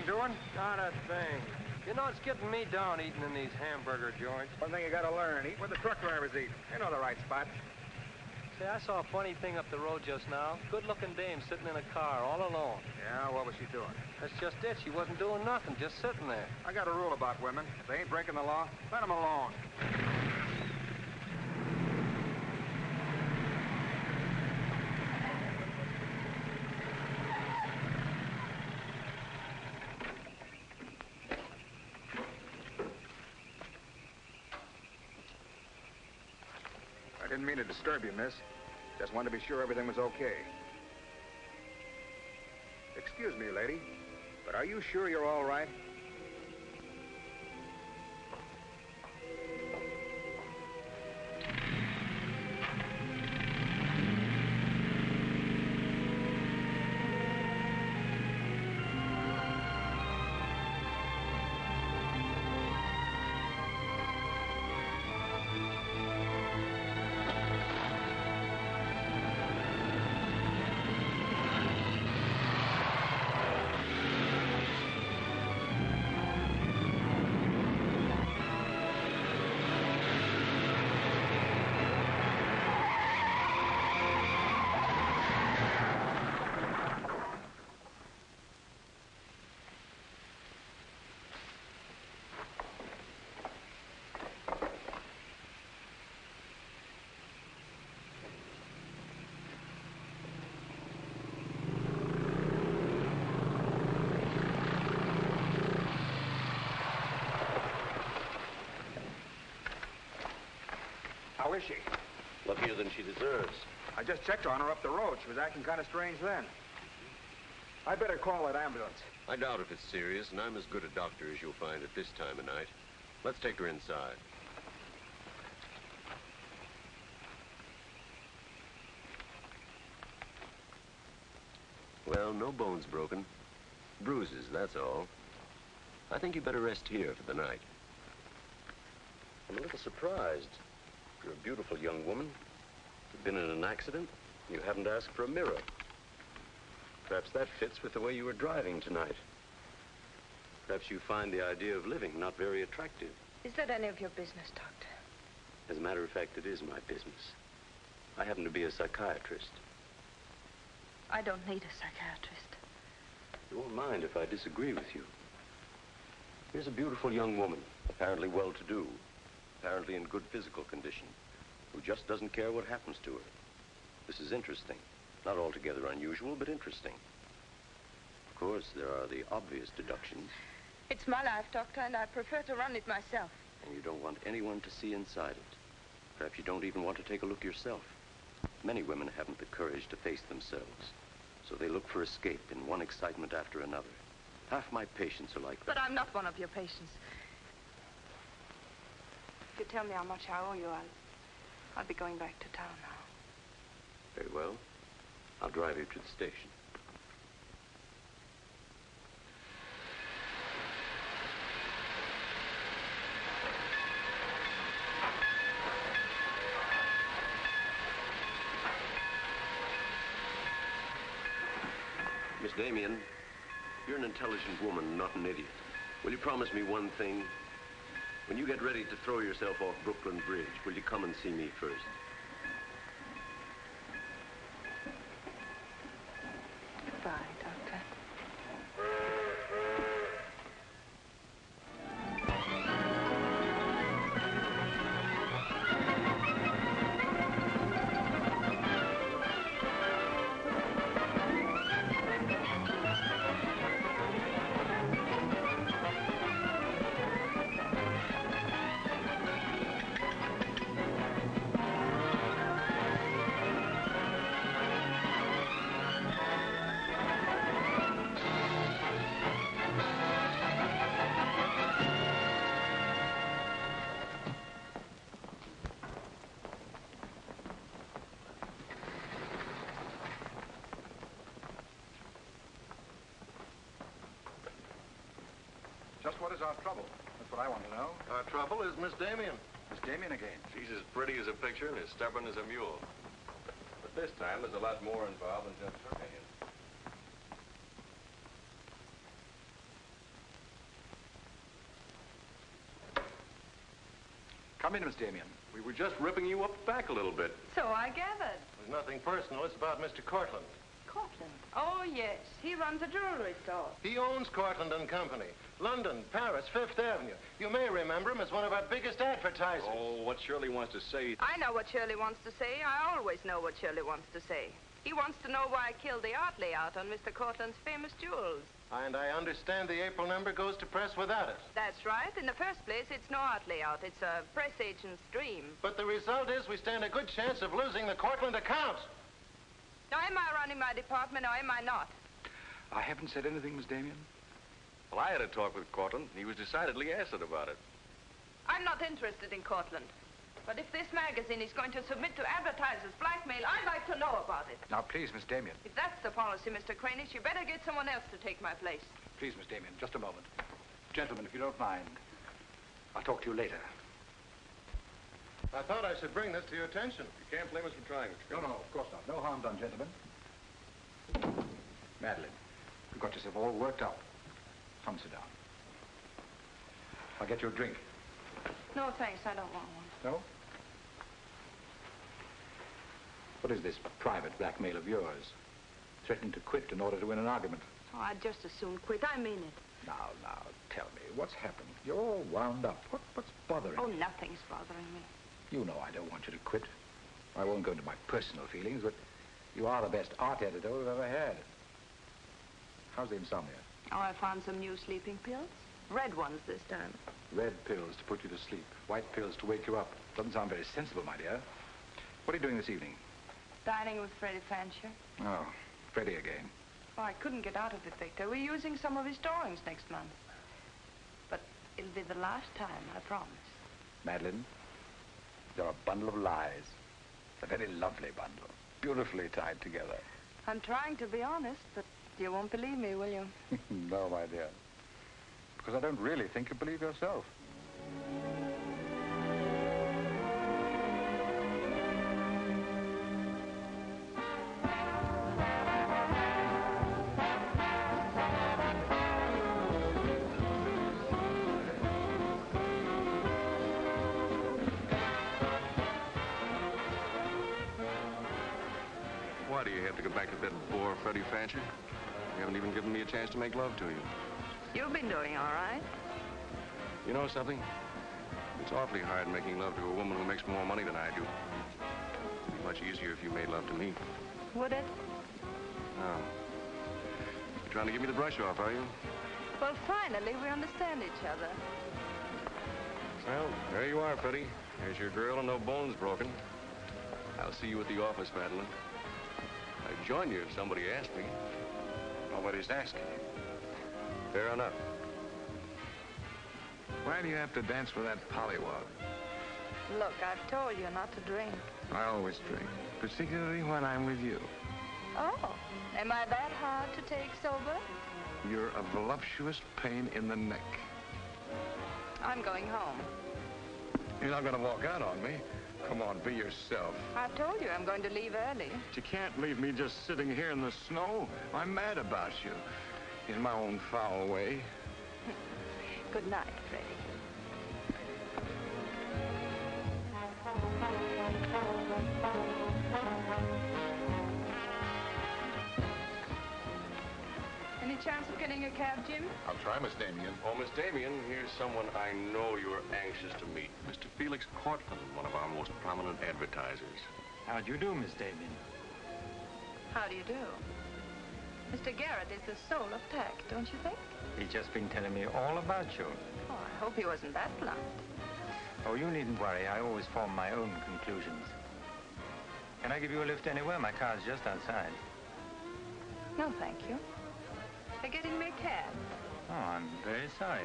doing? Not a thing. You know, it's getting me down eating in these hamburger joints. One thing you gotta learn, eat where the truck drivers eat. They know the right spot. Say, I saw a funny thing up the road just now. Good-looking dame sitting in a car all alone. Yeah, what was she doing? That's just it. She wasn't doing nothing, just sitting there. I got a rule about women. If they ain't breaking the law, let them alone. I didn't mean to disturb you, miss. Just wanted to be sure everything was okay. Excuse me, lady, but are you sure you're all right? How is she? Luckier than she deserves. I just checked on her up the road. She was acting kind of strange then. I'd better call that ambulance. I doubt if it's serious, and I'm as good a doctor as you'll find at this time of night. Let's take her inside. Well, no bones broken. Bruises, that's all. I think you better rest here for the night. I'm a little surprised. You're a beautiful young woman. You've been in an accident. You haven't asked for a mirror. Perhaps that fits with the way you were driving tonight. Perhaps you find the idea of living not very attractive. Is that any of your business, Doctor? As a matter of fact, it is my business. I happen to be a psychiatrist. I don't need a psychiatrist. You won't mind if I disagree with you. Here's a beautiful young woman, apparently well-to-do, apparently in good physical condition, who just doesn't care what happens to her. This is interesting. Not altogether unusual, but interesting. Of course, there are the obvious deductions. It's my life, Doctor, and I prefer to run it myself. And you don't want anyone to see inside it. Perhaps you don't even want to take a look yourself. Many women haven't the courage to face themselves, so they look for escape in one excitement after another. Half my patients are like that. But I'm not one of your patients. If you tell me how much I owe you, I'll be going back to town now. Very well. I'll drive you to the station. Miss Damien, you're an intelligent woman, not an idiot. Will you promise me one thing? When you get ready to throw yourself off Brooklyn Bridge, will you come and see me first? Goodbye, Doctor. Just what is our trouble? That's what I want to know. Our trouble is Miss Damien. Miss Damien again. She's as pretty as a picture and as stubborn as a mule. But this time, there's a lot more involved than just her hand. Come in, Miss Damien. We were just ripping you up back a little bit. So I gathered. There's nothing personal. It's about Mr. Cortland. Cortland. Oh, yes. He runs a jewelry store. He owns Cortland and Company. London, Paris, Fifth Avenue. You may remember him as one of our biggest advertisers. Oh, what Shirley wants to say. I know what Shirley wants to say. I always know what Shirley wants to say. He wants to know why I killed the art layout on Mr. Cortland's famous jewels. And I understand the April number goes to press without it. That's right. In the first place, it's no art layout. It's a press agent's dream. But the result is we stand a good chance of losing the Cortland accounts. Now, am I running my department or am I not? I haven't said anything, Miss Damien. Well, I had a talk with Cortland. He was decidedly acid about it. I'm not interested in Cortland. But if this magazine is going to submit to advertisers' blackmail, I'd like to know about it. Now, please, Miss Damien. If that's the policy, Mr. Cranish, you better get someone else to take my place. Please, Miss Damien, just a moment. Gentlemen, if you don't mind, I'll talk to you later. I thought I should bring this to your attention. You can't blame us for trying, Mr. No, of course not. No harm done, gentlemen. Madeline, you've got yourself all worked up. Come sit down. I'll get you a drink. No, thanks. I don't want one. No? What is this private blackmail of yours? Threatening to quit in order to win an argument. Oh, I'd just as soon quit. I mean it. Now, tell me, what's happened? You're all wound up. What's bothering Oh, you? nothing's bothering me. You know I don't want you to quit. I won't go into my personal feelings, but you are the best art editor we've ever had. How's the insomnia? Oh, I found some new sleeping pills. Red ones this time. Red pills to put you to sleep. White pills to wake you up. Doesn't sound very sensible, my dear. What are you doing this evening? Dining with Freddie Fancher. Oh, Freddie again. Oh, I couldn't get out of it, Victor. We're using some of his drawings next month. But it'll be the last time, I promise. Madeline, you're a bundle of lies. A very lovely bundle. Beautifully tied together. I'm trying to be honest, but you won't believe me, will you? No, my dear. Because I don't really think you believe yourself. Why do you have to go back to that bore, Freddie Fancher? You haven't even given me a chance to make love to you. You've been doing all right. You know something? It's awfully hard making love to a woman who makes more money than I do. It'd be much easier if you made love to me. Would it? Oh. You're trying to give me the brush off, are you? Well, finally, we understand each other. Well, there you are, Freddie. There's your girl and no bones broken. I'll see you at the office, Madeline. I'd join you if somebody asked me. Nobody's asking. Fair enough. Why do you have to dance with that pollywog? Look, I've told you not to drink. I always drink, particularly when I'm with you. Oh, am I that hard to take sober? You're a voluptuous pain in the neck. I'm going home. You're not going to walk out on me. Come on, be yourself. I've told you I'm going to leave early. But you can't leave me just sitting here in the snow. I'm mad about you. In my own foul way. Good night, Freddie. Any chance of getting a cab, Jim? I'll try, Miss Damien. Oh, Miss Damien, here's someone I know you're anxious to meet. Mr. Felix Cortland, one of our most prominent advertisers. How'd you do, Miss Damien? How do you do? Mr. Garrett is the soul of tact, don't you think? He's just been telling me all about you. Oh, I hope he wasn't that blunt. Oh, you needn't worry. I always form my own conclusions. Can I give you a lift anywhere? My car's just outside. No, thank you. They're getting me a cab. Oh, I'm very sorry.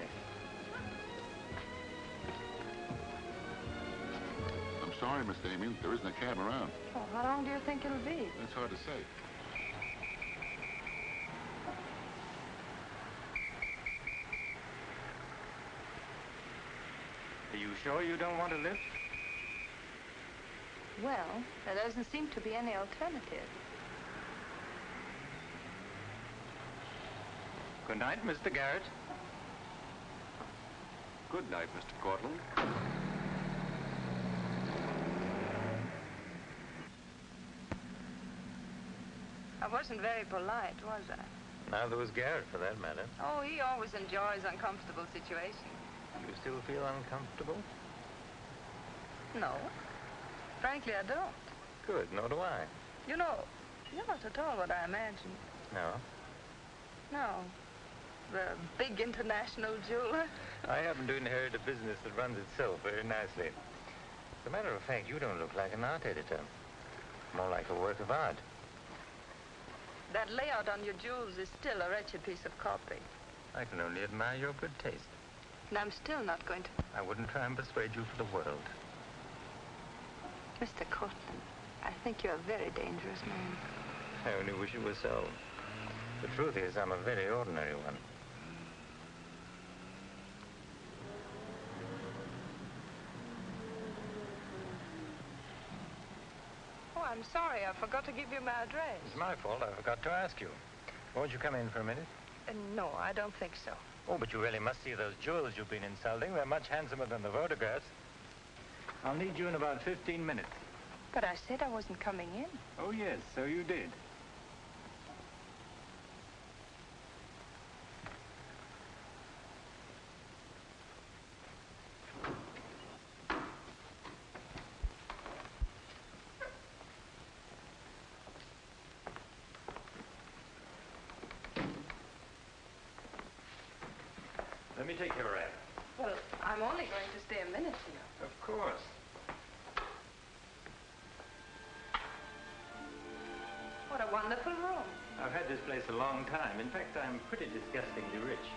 I'm sorry, Miss Damien. There isn't a cab around. Oh, how long do you think it'll be? That's hard to say. Are you sure you don't want a lift? Well, there doesn't seem to be any alternative. Good night, Mr. Garrett. Good night, Mr. Cortland. I wasn't very polite, was I? Neither was Garrett, for that matter. Oh, he always enjoys uncomfortable situations. You still feel uncomfortable? No. Frankly, I don't. Good, nor do I. You know, you're not at all what I imagined. No? No. The big international jeweler. I happen to inherit a business that runs itself very nicely. As a matter of fact, you don't look like an art editor. More like a work of art. That layout on your jewels is still a wretched piece of copy. I can only admire your good taste. And I'm still not going to... I wouldn't try and persuade you for the world. Mr. Cortland, I think you're a very dangerous man. I only wish it were so. The truth is, I'm a very ordinary one. Oh, I'm sorry. I forgot to give you my address. It's my fault. I forgot to ask you. Won't you come in for a minute? No, I don't think so. Oh, but you really must see those jewels you've been insulting. They're much handsomer than the photographs. I'll need you in about 15 minutes. But I said I wasn't coming in. Oh, yes, so you did. Let me take your wrap. Well, I'm only going to stay a minute here. Of course. What a wonderful room. I've had this place a long time. In fact, I'm pretty disgustingly rich.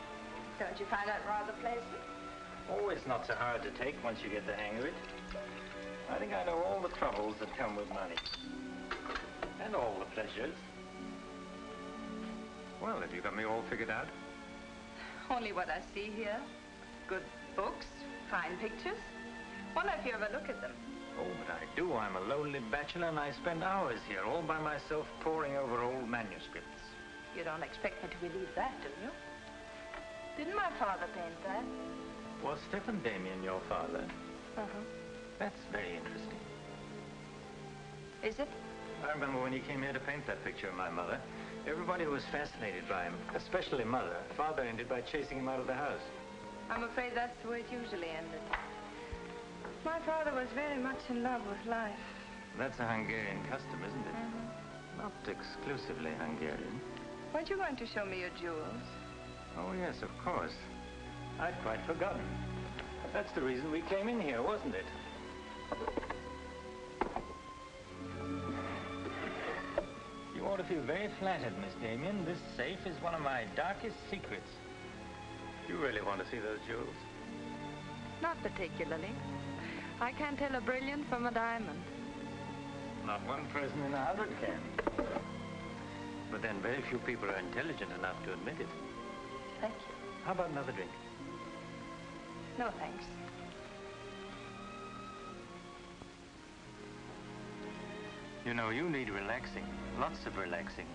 Don't you find that rather pleasant? Oh, it's not so hard to take once you get the hang of it. I think I know all the troubles that come with money. And all the pleasures. Well, have you got me all figured out? Only what I see here. Good books, fine pictures. Wonder if you ever look at them. Oh, but I do. I'm a lonely bachelor, and I spend hours here all by myself poring over old manuscripts. You don't expect me to believe that, do you? Didn't my father paint that? Was Stephen Damien your father? Uh-huh. That's very interesting. Is it? I remember when he came here to paint that picture of my mother. Everybody was fascinated by him, especially Mother. Father ended by chasing him out of the house. I'm afraid that's the way it usually ended. My father was very much in love with life. That's a Hungarian custom, isn't it? Mm-hmm. Not exclusively Hungarian. Weren't you going to show me your jewels? Oh, yes, of course. I'd quite forgotten. That's the reason we came in here, wasn't it? You ought to feel very flattered, Miss Damien. This safe is one of my darkest secrets. You really want to see those jewels? Not particularly. I can't tell a brilliant from a diamond. Not one person in 100 can. But then very few people are intelligent enough to admit it. Thank you. How about another drink? No, thanks. You know, you need relaxing. Lots of relaxing.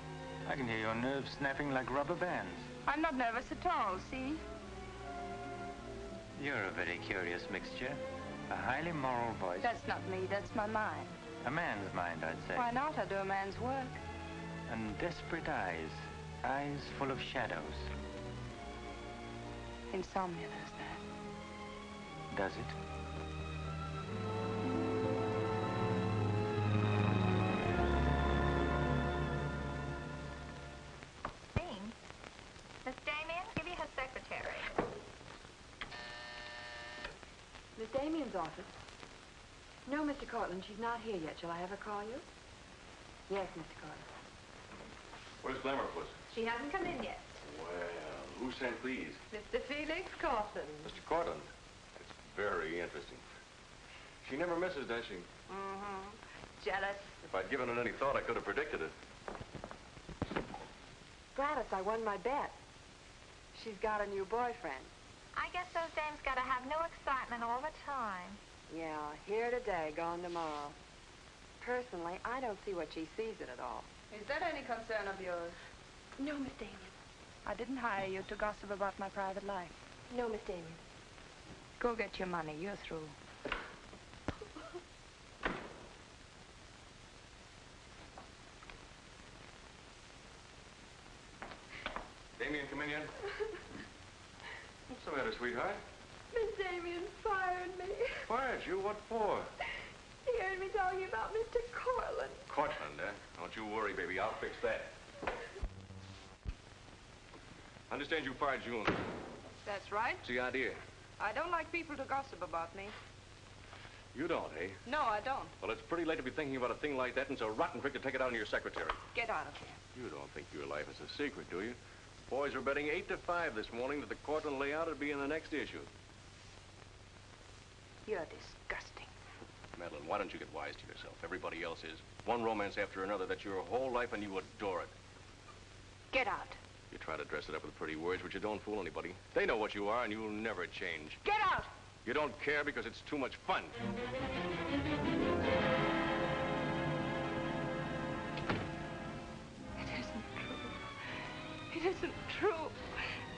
I can hear your nerves snapping like rubber bands. I'm not nervous at all, see? You're a very curious mixture. A highly moral voice. That's not me, that's my mind. A man's mind, I'd say. Why not? I do a man's work. And desperate eyes. Eyes full of shadows. Insomnia does that. Does it? Miss Damien, give you her secretary. Miss Damien's office? No, Mr. Cortland, she's not here yet. Shall I have her call you? Yes, Mr. Cortland. Where's Glamourpuss? She hasn't come in yet. Well, who sent these? Mr. Felix Cortland. Mr. Cortland. It's very interesting. She never misses, does she? Mm-hmm. Jealous. If I'd given it any thought, I could have predicted it. Gladys, I won my bet. She's got a new boyfriend. I guess those dames gotta have no excitement all the time. Yeah, here today, gone tomorrow. Personally, I don't see what she sees in it all. Is that any concern of yours? No, Miss Damien. I didn't hire you to gossip about my private life. No, Miss Damien. Go get your money. You're through. Jane, come in yet? What's the matter, sweetheart? Miss Damien fired me. Fired you? What for? He heard me talking about Mr. Cortland. Cortland, eh? Don't you worry, baby. I'll fix that. Understand you fired June. That's right. What's the idea? I don't like people to gossip about me. You don't, eh? No, I don't. Well, it's pretty late to be thinking about a thing like that, and it's a rotten trick to take it out on your secretary. Get out of here. You don't think your life is a secret, do you? Boys were betting 8-5 this morning that the Cortland layout would be in the next issue. You're disgusting. Madeline, why don't you get wise to yourself? Everybody else is. One romance after another. That's your whole life, and you adore it. Get out. You try to dress it up with pretty words, but you don't fool anybody. They know what you are, and you'll never change. Get out! You don't care because it's too much fun. It isn't true. It isn't true.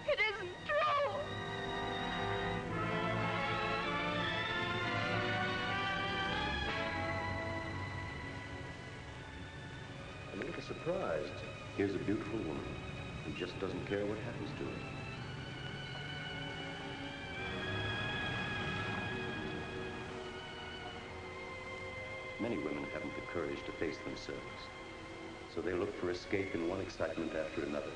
It isn't true. I'm a little surprised. Here's a beautiful woman who just doesn't care what happens to her. Many women haven't the courage to face themselves, so they look for escape in one excitement after another.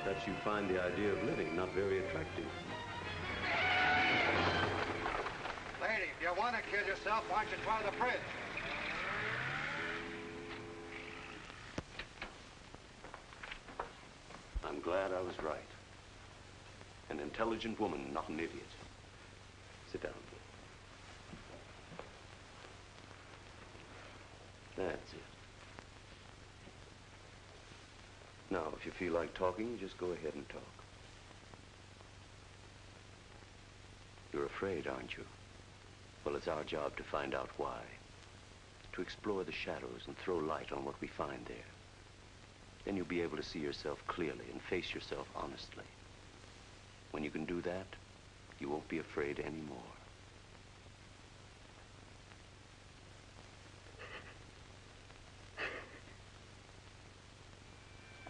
Perhaps you find the idea of living not very attractive. Lady, if you want to kill yourself, why don't you try the fridge? I'm glad I was right. An intelligent woman, not an idiot. Sit down. That's it. Now, if you feel like talking, just go ahead and talk. You're afraid, aren't you? Well, it's our job to find out why. To explore the shadows and throw light on what we find there. Then you'll be able to see yourself clearly and face yourself honestly. When you can do that, you won't be afraid anymore.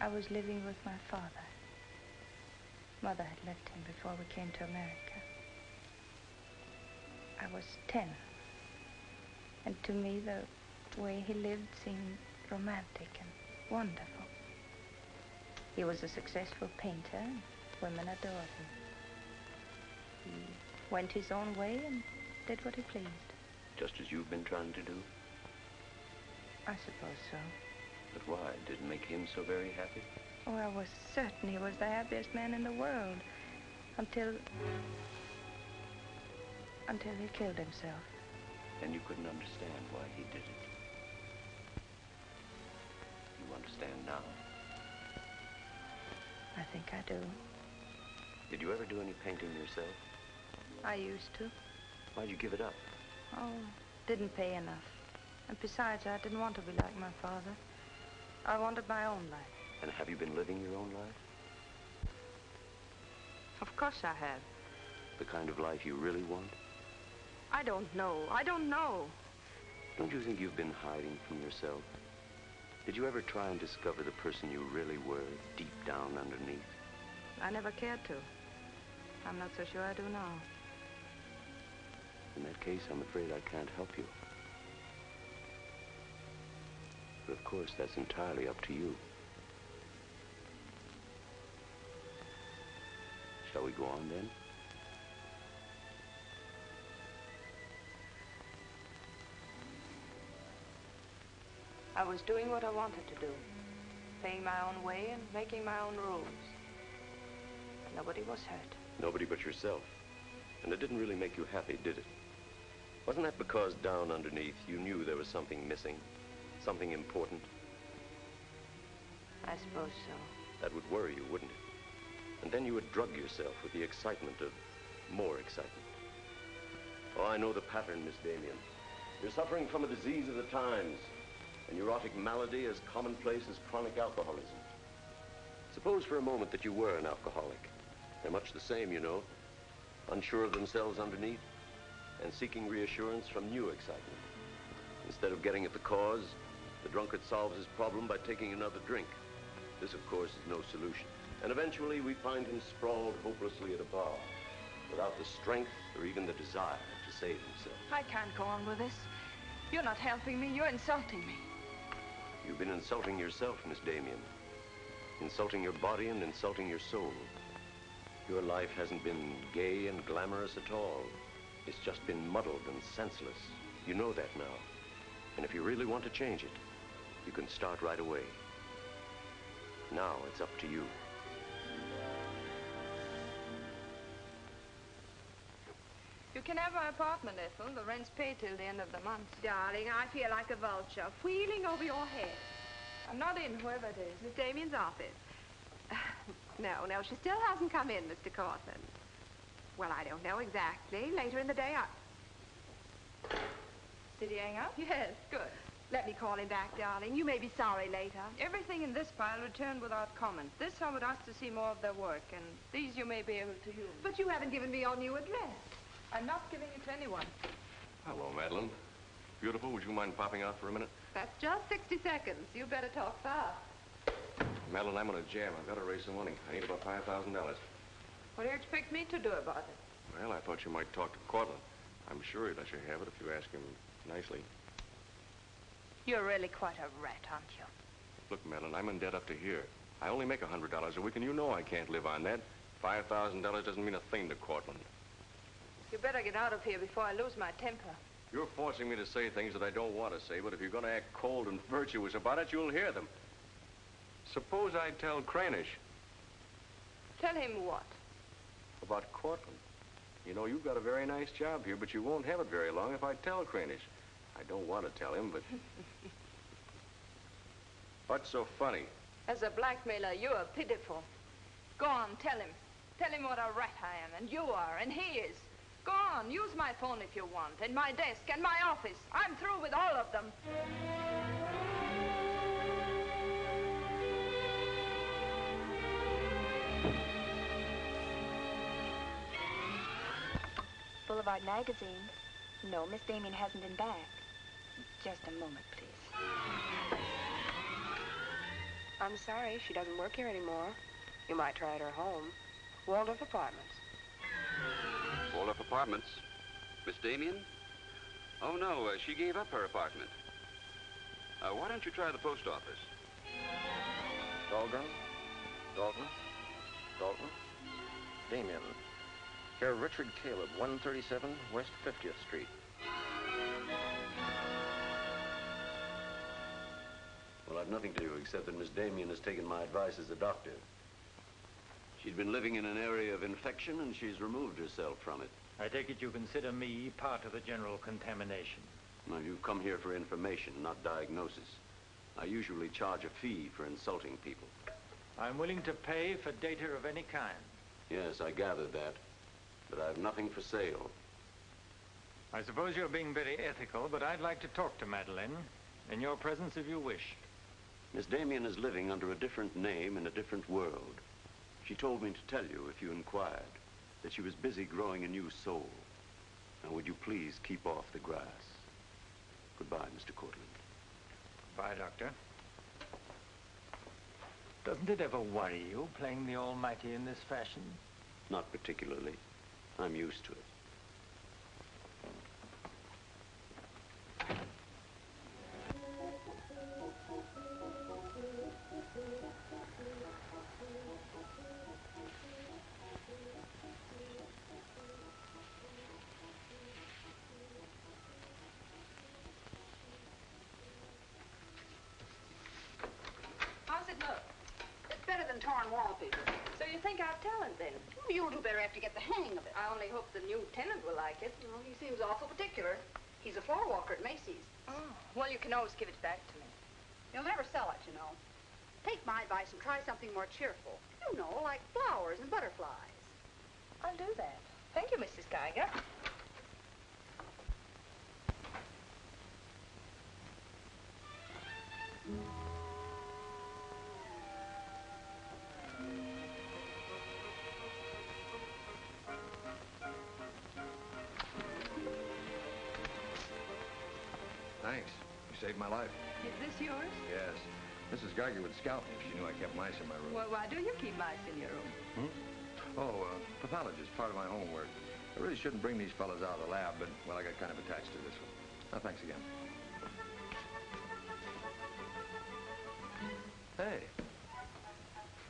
I was living with my father. Mother had left him before we came to America. I was 10. And to me, the way he lived seemed romantic and wonderful. He was a successful painter, and women adored him. He went his own way and did what he pleased. Just as you've been trying to do? I suppose so. But why? Did it make him so very happy? Oh, I was certain he was the happiest man in the world. Until he killed himself. And you couldn't understand why he did it. You understand now? I think I do. Did you ever do any painting yourself? I used to. Why'd you give it up? Oh, didn't pay enough. And besides, I didn't want to be like my father. I wanted my own life. And have you been living your own life? Of course I have. The kind of life you really want? I don't know. I don't know. Don't you think you've been hiding from yourself? Did you ever try and discover the person you really were, deep down underneath? I never cared to. I'm not so sure I do now. In that case, I'm afraid I can't help you. But of course, that's entirely up to you. Shall we go on then? I was doing what I wanted to do. Paying my own way and making my own rules. Nobody was hurt. Nobody but yourself. And it didn't really make you happy, did it? Wasn't that because down underneath you knew there was something missing? Something important? I suppose so. That would worry you, wouldn't it? And then you would drug yourself with the excitement of more excitement. Oh, I know the pattern, Miss Damien. You're suffering from a disease of the times. A neurotic malady as commonplace as chronic alcoholism. Suppose for a moment that you were an alcoholic. They're much the same, you know. Unsure of themselves underneath. and seeking reassurance from new excitement. Instead of getting at the cause, the drunkard solves his problem by taking another drink. This, of course, is no solution. And eventually we find him sprawled hopelessly at a bar, without the strength or even the desire to save himself. I can't go on with this. You're not helping me. You're insulting me. You've been insulting yourself, Miss Damien. Insulting your body and insulting your soul. Your life hasn't been gay and glamorous at all. It's just been muddled and senseless. You know that now. And if you really want to change it, you can start right away. Now it's up to you. You can have my apartment, Ethel. The rent's paid till the end of the month. Darling, I feel like a vulture, wheeling over your head. I'm not in, whoever it is. Miss Damien's office. No, she still hasn't come in, Mr. Cortland. Well, I don't know exactly. Later in the day, Did he hang up? Yes. Good. Let me call him back, darling. You may be sorry later. Everything in this pile returned without comment. This I would ask to see more of their work, and these you may be able to use. But you haven't given me your new address. I'm not giving it to anyone. Hello, Madeline. Beautiful, would you mind popping out for a minute? That's just 60 seconds. You better talk fast. Madeline, I'm on a jam. I've got to raise some money. I need about $5,000. What do you expect me to do about it? Well, I thought you might talk to Cortland. I'm sure he'd let you have it if you ask him nicely. You're really quite a rat, aren't you? Look, Madeline, I'm in debt up to here. I only make $100 a week, and you know I can't live on that. $5,000 doesn't mean a thing to Cortland. You better get out of here before I lose my temper. You're forcing me to say things that I don't want to say, but if you're going to act cold and virtuous about it, you'll hear them. Suppose I tell Cranish. Tell him what? About Cortland. You know, you've got a very nice job here, but you won't have it very long if I tell Cranish. I don't want to tell him, but... What's so funny? As a blackmailer, you are pitiful. Go on, tell him. Tell him what a rat I am, and you are, and he is. Go on, use my phone if you want, and my desk, and my office. I'm through with all of them. Boulevard Magazine. No, Miss Damien hasn't been back. Just a moment, please. I'm sorry, she doesn't work here anymore. You might try at her home. Waldorf Apartments. Waldorf Apartments? Miss Damien? Oh, no, she gave up her apartment. Why don't you try the post office? Dahlgren? Dalton? Dalton? Damien. Here, Richard Caleb, 137 West 50th Street. Well, I've nothing to do except that Miss Damien has taken my advice as a doctor. She'd been living in an area of infection, and she's removed herself from it. I take it you consider me part of the general contamination. Well, you've come here for information, not diagnosis. I usually charge a fee for insulting people. I'm willing to pay for data of any kind. Yes, I gathered that. But I've nothing for sale. I suppose you're being very ethical, but I'd like to talk to Madeline. In your presence, if you wish. Miss Damien is living under a different name in a different world. She told me to tell you, if you inquired, that she was busy growing a new soul. Now, would you please keep off the grass? Goodbye, Mr. Cortland. Bye, Doctor. Doesn't it ever worry you, playing the almighty in this fashion? Not particularly. I'm used to it. How's it look? It's better than torn wallpaper. So you think I've talent, then? You'll do better after you get the hang of it. I only hope the new tenant will like it. Well, he seems awful particular. He's a floor walker at Macy's. Oh, well, you can always give it back to me. He'll never sell it, you know. Take my advice and try something more cheerful. You know, like flowers and butterflies. I'll do that. Thank you, Mrs. Geiger. saved my life. Is this yours? Yes. Mrs. Geiger would scalp me if she knew I kept mice in my room. Well, why do you keep mice in your room? Pathology is part of my homework. I really shouldn't bring these fellas out of the lab, but, well, I got kind of attached to this one. Oh, thanks again. Hey,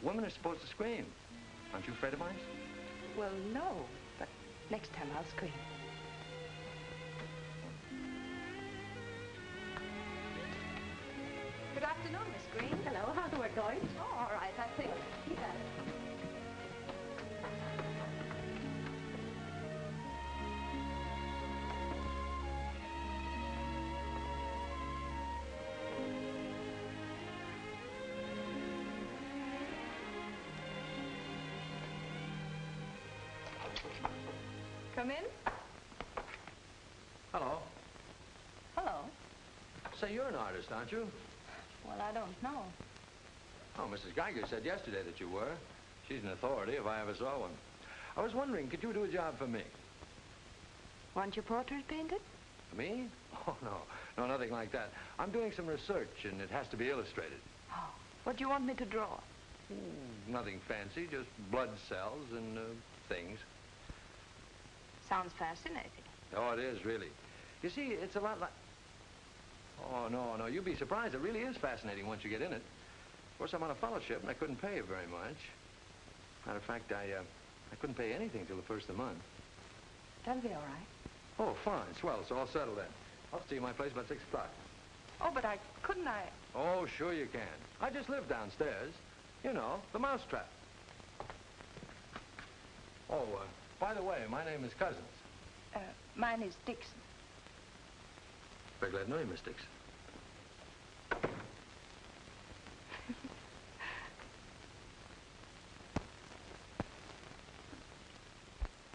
women are supposed to scream. Aren't you afraid of mice? Well, no, but next time I'll scream. Good afternoon, Miss Green. Hello, how's the work going? Oh, all right, I think. Keep at it. Come in. Hello. Hello. Say, you're an artist, aren't you? Well, I don't know. Oh, Mrs. Geiger said yesterday that you were. She's an authority if I ever saw one. I was wondering, could you do a job for me? Want your portrait painted? Me? Oh, no. No, nothing like that. I'm doing some research, and it has to be illustrated. Oh, what do you want me to draw? Nothing fancy, just blood cells and things. Sounds fascinating. Oh, it is, really. You see, it's a lot like... Oh, no, you'd be surprised. It really is fascinating once you get in it. Of course, I'm on a fellowship, and I couldn't pay you very much. Matter of fact, I couldn't pay anything till the first of the month. That'll be all right. Oh, fine. Swell. So I'll settle then. I'll see you at my place about 6 o'clock. Oh, but couldn't I? Oh, sure you can. I just live downstairs. You know, the mousetrap. Oh, by the way, my name is Cousins. Mine is Dixon. Very glad to know you, Miss Dixon.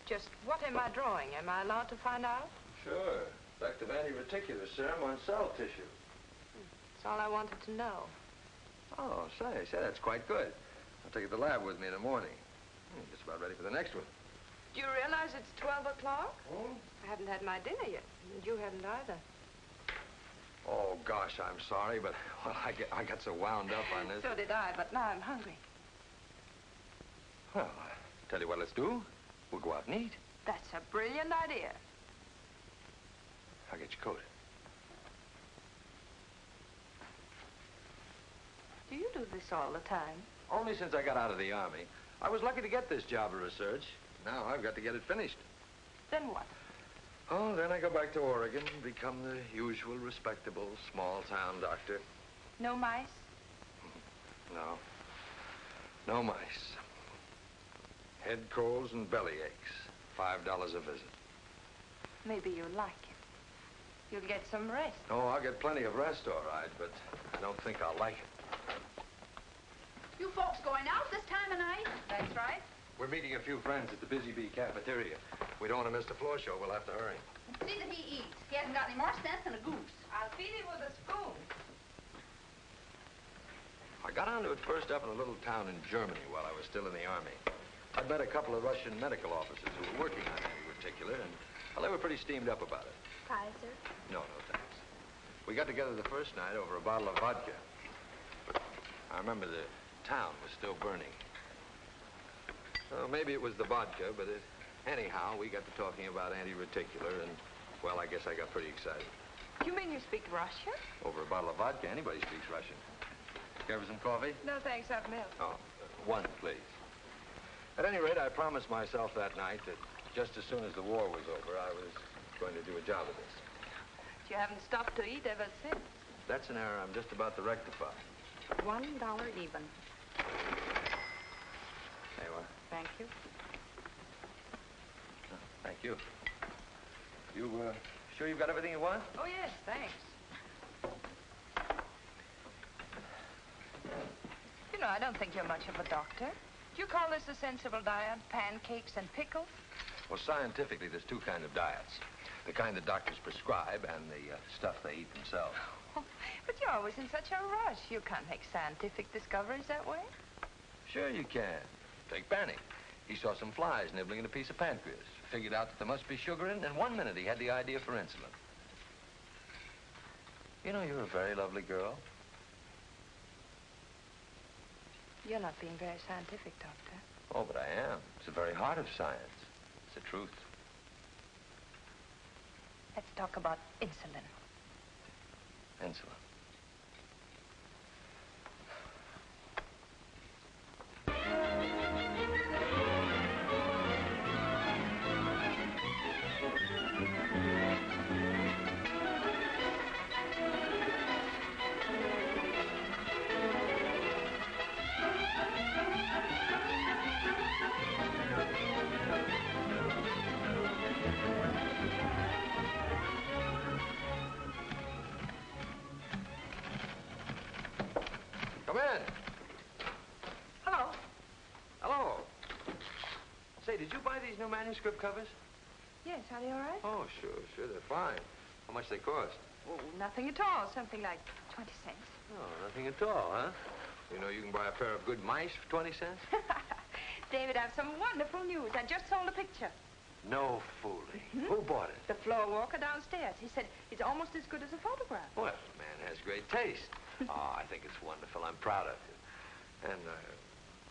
Just what am I drawing? Am I allowed to find out? Sure. Effect of anti-reticular serum on cell tissue. That's all I wanted to know. Oh, say, that's quite good. I'll take it to the lab with me in the morning. Just about ready for the next one. Do you realize it's 12 o'clock? Oh? I haven't had my dinner yet, and you haven't either. Oh, gosh, I'm sorry, but, well, I got so wound up on this. So did I, but now I'm hungry. Well, tell you what let's do. We'll go out and eat. That's a brilliant idea. I'll get your coat. Do you do this all the time? Only since I got out of the Army. I was lucky to get this job of research. Now I've got to get it finished. Then what? Oh, then I go back to Oregon and become the usual respectable small-town doctor. No mice? No. No mice. Head colds and belly aches. $5 a visit. Maybe you'll like it. You'll get some rest. Oh, I'll get plenty of rest, all right, but I don't think I'll like it. You folks going out this time of night? That's right. We're meeting a few friends at the Busy Bee cafeteria. We don't want to miss the floor show. We'll have to hurry. See that he eats. He hasn't got any more sense than a goose. I'll feed him with a spoon. I got onto it first up in a little town in Germany while I was still in the Army. I'd met a couple of Russian medical officers who were working on anti-reticular, and, well, they were pretty steamed up about it. Kaiser? No, thanks. We got together the first night over a bottle of vodka. I remember the town was still burning. So maybe it was the vodka, but anyhow, we got to talking about anti-reticular, and, well, I guess I got pretty excited. You mean you speak Russian? Over a bottle of vodka, anybody speaks Russian. Care for some coffee? No, thanks, I've milk. Oh, one, please. At any rate, I promised myself that night that just as soon as the war was over, I was going to do a job of this. You haven't stopped to eat ever since. That's an error I'm just about to rectify. $1 even. There you are. Thank you. Oh, thank you. You, sure you've got everything you want? Oh, yes, thanks. You know, I don't think you're much of a doctor. Do you call this a sensible diet? Pancakes and pickles? Well, scientifically, there's two kinds of diets. The kind that doctors prescribe and the stuff they eat themselves. Oh, but you're always in such a rush. You can't make scientific discoveries that way. Sure you can. Take Benny. He saw some flies nibbling at a piece of pancreas. Figured out that there must be sugar in it, and in 1 minute he had the idea for insulin. You know, you're a very lovely girl. You're not being very scientific, Doctor. Oh, but I am. It's the very heart of science. It's the truth. Let's talk about insulin. Insulin. Come in. Hello. Hello. Say, did you buy these new manuscript covers? Yes, are they all right? Oh, sure, they're fine. How much they cost? Oh, nothing at all. Something like 20 cents. Oh, nothing at all, huh? You know you can buy a pair of good mice for 20 cents? David, I have some wonderful news. I just sold a picture. No fooling. Who bought it? The floor walker downstairs. He said it's almost as good as a photograph. Well, the man has great taste. Oh, I think it's wonderful. I'm proud of you. And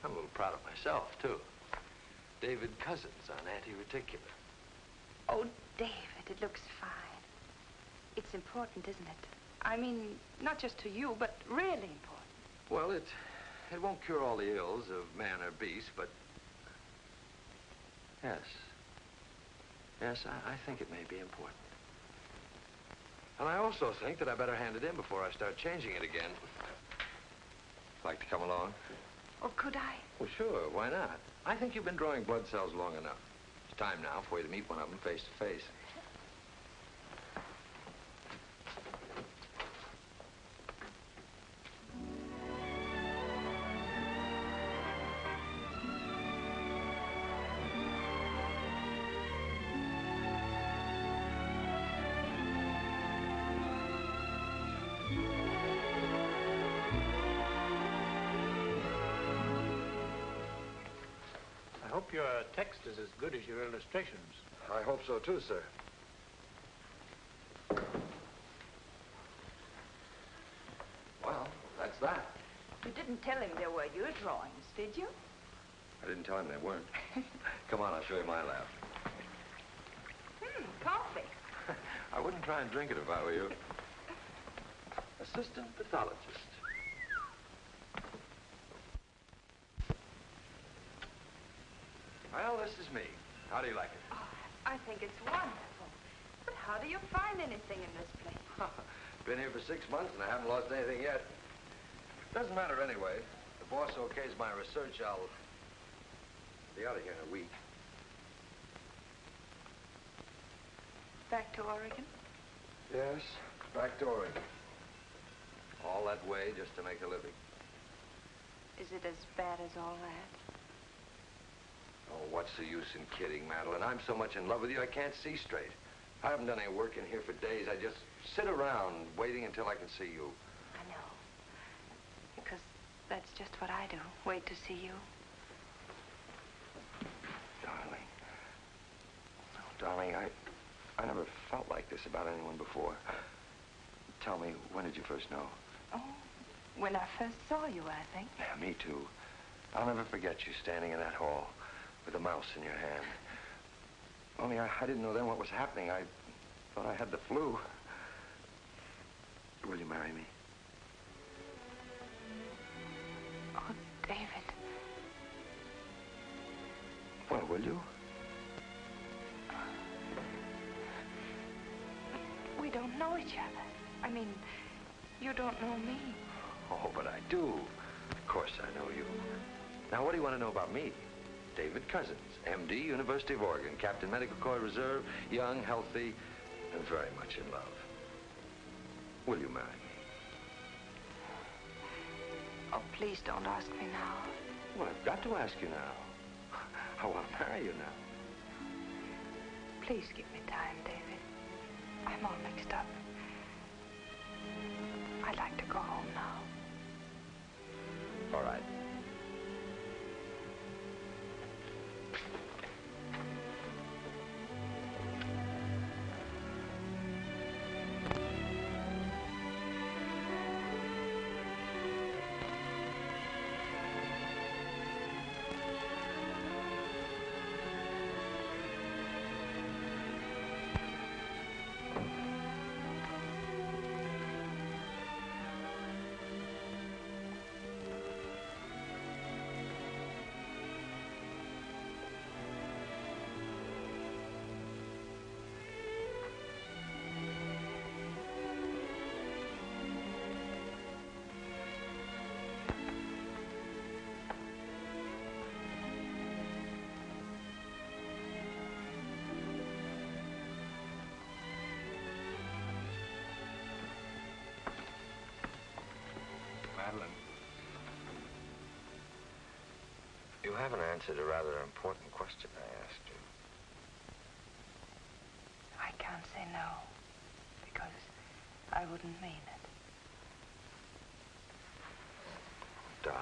I'm a little proud of myself, too. David Cousins on anti-reticular. Oh, David, it looks fine. It's important, isn't it? I mean, not just to you, but really important. Well, it won't cure all the ills of man or beast, but yes. Yes, I think it may be important. And I also think that I better hand it in before I start changing it again. Like to come along? Oh, could I? Well, sure, why not? I think you've been drawing blood cells long enough. It's time now for you to meet one of them face to face. I hope your text is as good as your illustrations. I hope so, too, sir. Well, that's that. You didn't tell him they were your drawings, did you? I didn't tell him they weren't. Come on, I'll show you my lab. Coffee. I wouldn't try and drink it if I were you. Assistant pathologist. Well, this is me. How do you like it? Oh, I think it's wonderful. But how do you find anything in this place? Been here for 6 months and I haven't lost anything yet. Doesn't matter anyway. The boss okays my research, I'll be out of here in a week. Back to Oregon? Yes, back to Oregon. All that way just to make a living. Is it as bad as all that? Oh, what's the use in kidding, Madeline? I'm so much in love with you, I can't see straight. I haven't done any work in here for days. I just sit around waiting until I can see you. I know. Because that's just what I do. Wait to see you. Darling. Oh, darling, I never felt like this about anyone before. Tell me, when did you first know? Oh, when I first saw you, I think. Yeah, me too. I'll never forget you standing in that hall with a mouse in your hand. Only I didn't know then what was happening. I thought I had the flu. Will you marry me? Oh, David. Well, will you? We don't know each other. I mean, you don't know me. Oh, but I do. Of course I know you. Now, what do you want to know about me? David Cousins, M.D., University of Oregon, Captain Medical Corps Reserve, young, healthy, and very much in love. Will you marry me? Oh, please don't ask me now. Well, I've got to ask you now. I want to marry you now. Please give me time, David. I'm all mixed up. I'd like to go home now. All right. You haven't answered a rather important question I asked you. I can't say no, because I wouldn't mean it. Darling.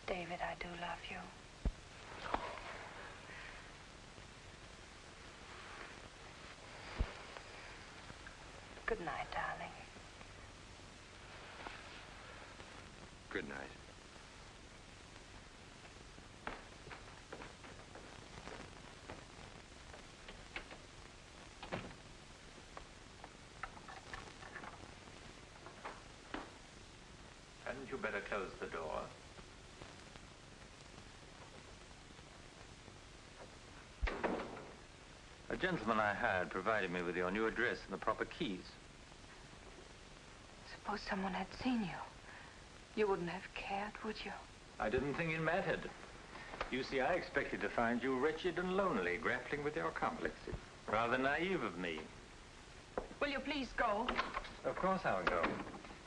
David, I do love you. Good night, darling. Good night. Hadn't you better close the door? A gentleman I hired provided me with your new address and the proper keys. Suppose someone had seen you. You wouldn't have cared, would you? I didn't think it mattered. You see, I expected to find you wretched and lonely, grappling with your complexes. Rather naive of me. Will you please go? Of course I'll go.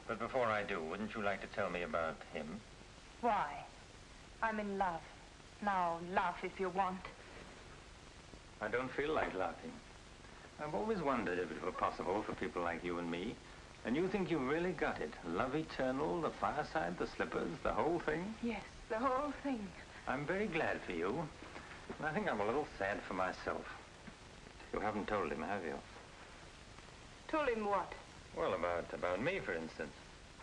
But before I do, wouldn't you like to tell me about him? Why? I'm in love. Now, laugh if you want. I don't feel like laughing. I've always wondered if it were possible for people like you and me. And you think you've really got it? Love eternal, the fireside, the slippers, the whole thing? Yes, the whole thing. I'm very glad for you. And I think I'm a little sad for myself. You haven't told him, have you? Told him what? Well, about me, for instance.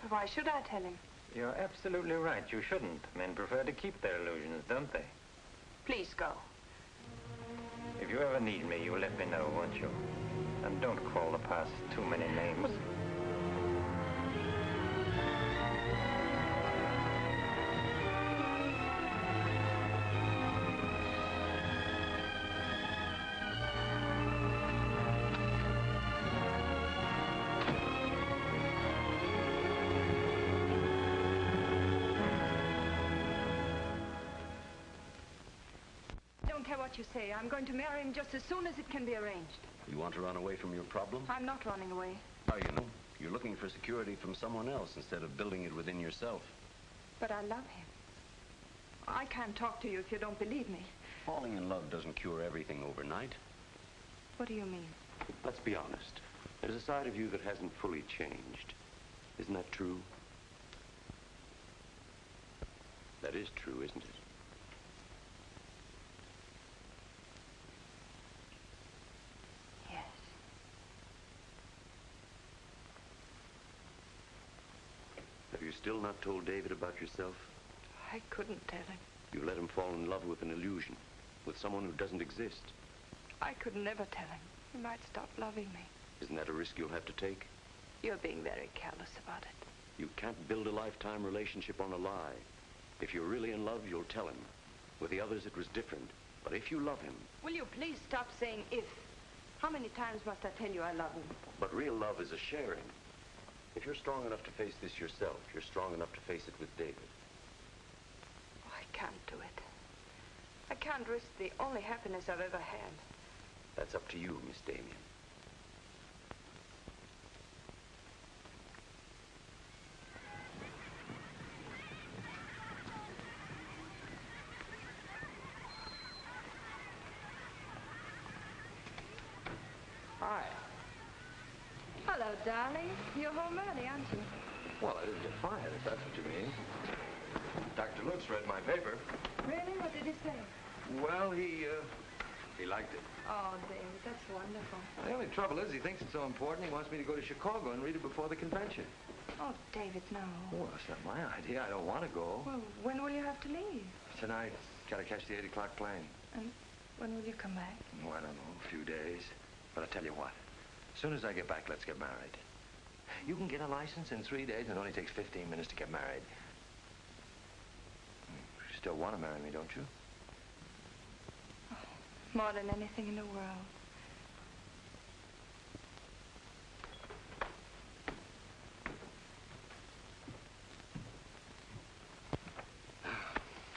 Why should I tell him? You're absolutely right. You shouldn't. Men prefer to keep their illusions, don't they? Please go. If you ever need me, you'll let me know, won't you? And don't call the past too many names. What you say. I'm going to marry him just as soon as it can be arranged. You want to run away from your problem? I'm not running away. Oh, you know, you're looking for security from someone else instead of building it within yourself. But I love him. I can't talk to you if you don't believe me. Falling in love doesn't cure everything overnight. What do you mean? Let's be honest. There's a side of you that hasn't fully changed. Isn't that true? That is true, isn't it? Have you still not told David about yourself? I couldn't tell him. You let him fall in love with an illusion, with someone who doesn't exist. I could never tell him. He might stop loving me. Isn't that a risk you'll have to take? You're being very careless about it. You can't build a lifetime relationship on a lie. If you're really in love, you'll tell him. With the others, it was different. But if you love him... Will you please stop saying if? How many times must I tell you I love him? But real love is a sharing. If you're strong enough to face this yourself, you're strong enough to face it with David. Oh, I can't do it. I can't risk the only happiness I've ever had. That's up to you, Miss Damien. Hi. Hello, darling. You're home early, aren't you? Well, I didn't get fired, if that's what you mean. Dr. Lutz read my paper. Really? What did he say? Well, he liked it. Oh, David, that's wonderful. The only trouble is he thinks it's so important he wants me to go to Chicago and read it before the convention. Oh, David, no. Well, that's not my idea. I don't want to go. Well, when will you have to leave? Tonight. Got to catch the 8 o'clock plane. And when will you come back? Oh, I don't know, a few days. But I tell you what, as soon as I get back, let's get married. You can get a license in 3 days, and it only takes 15 minutes to get married. You still want to marry me, don't you? Oh, more than anything in the world.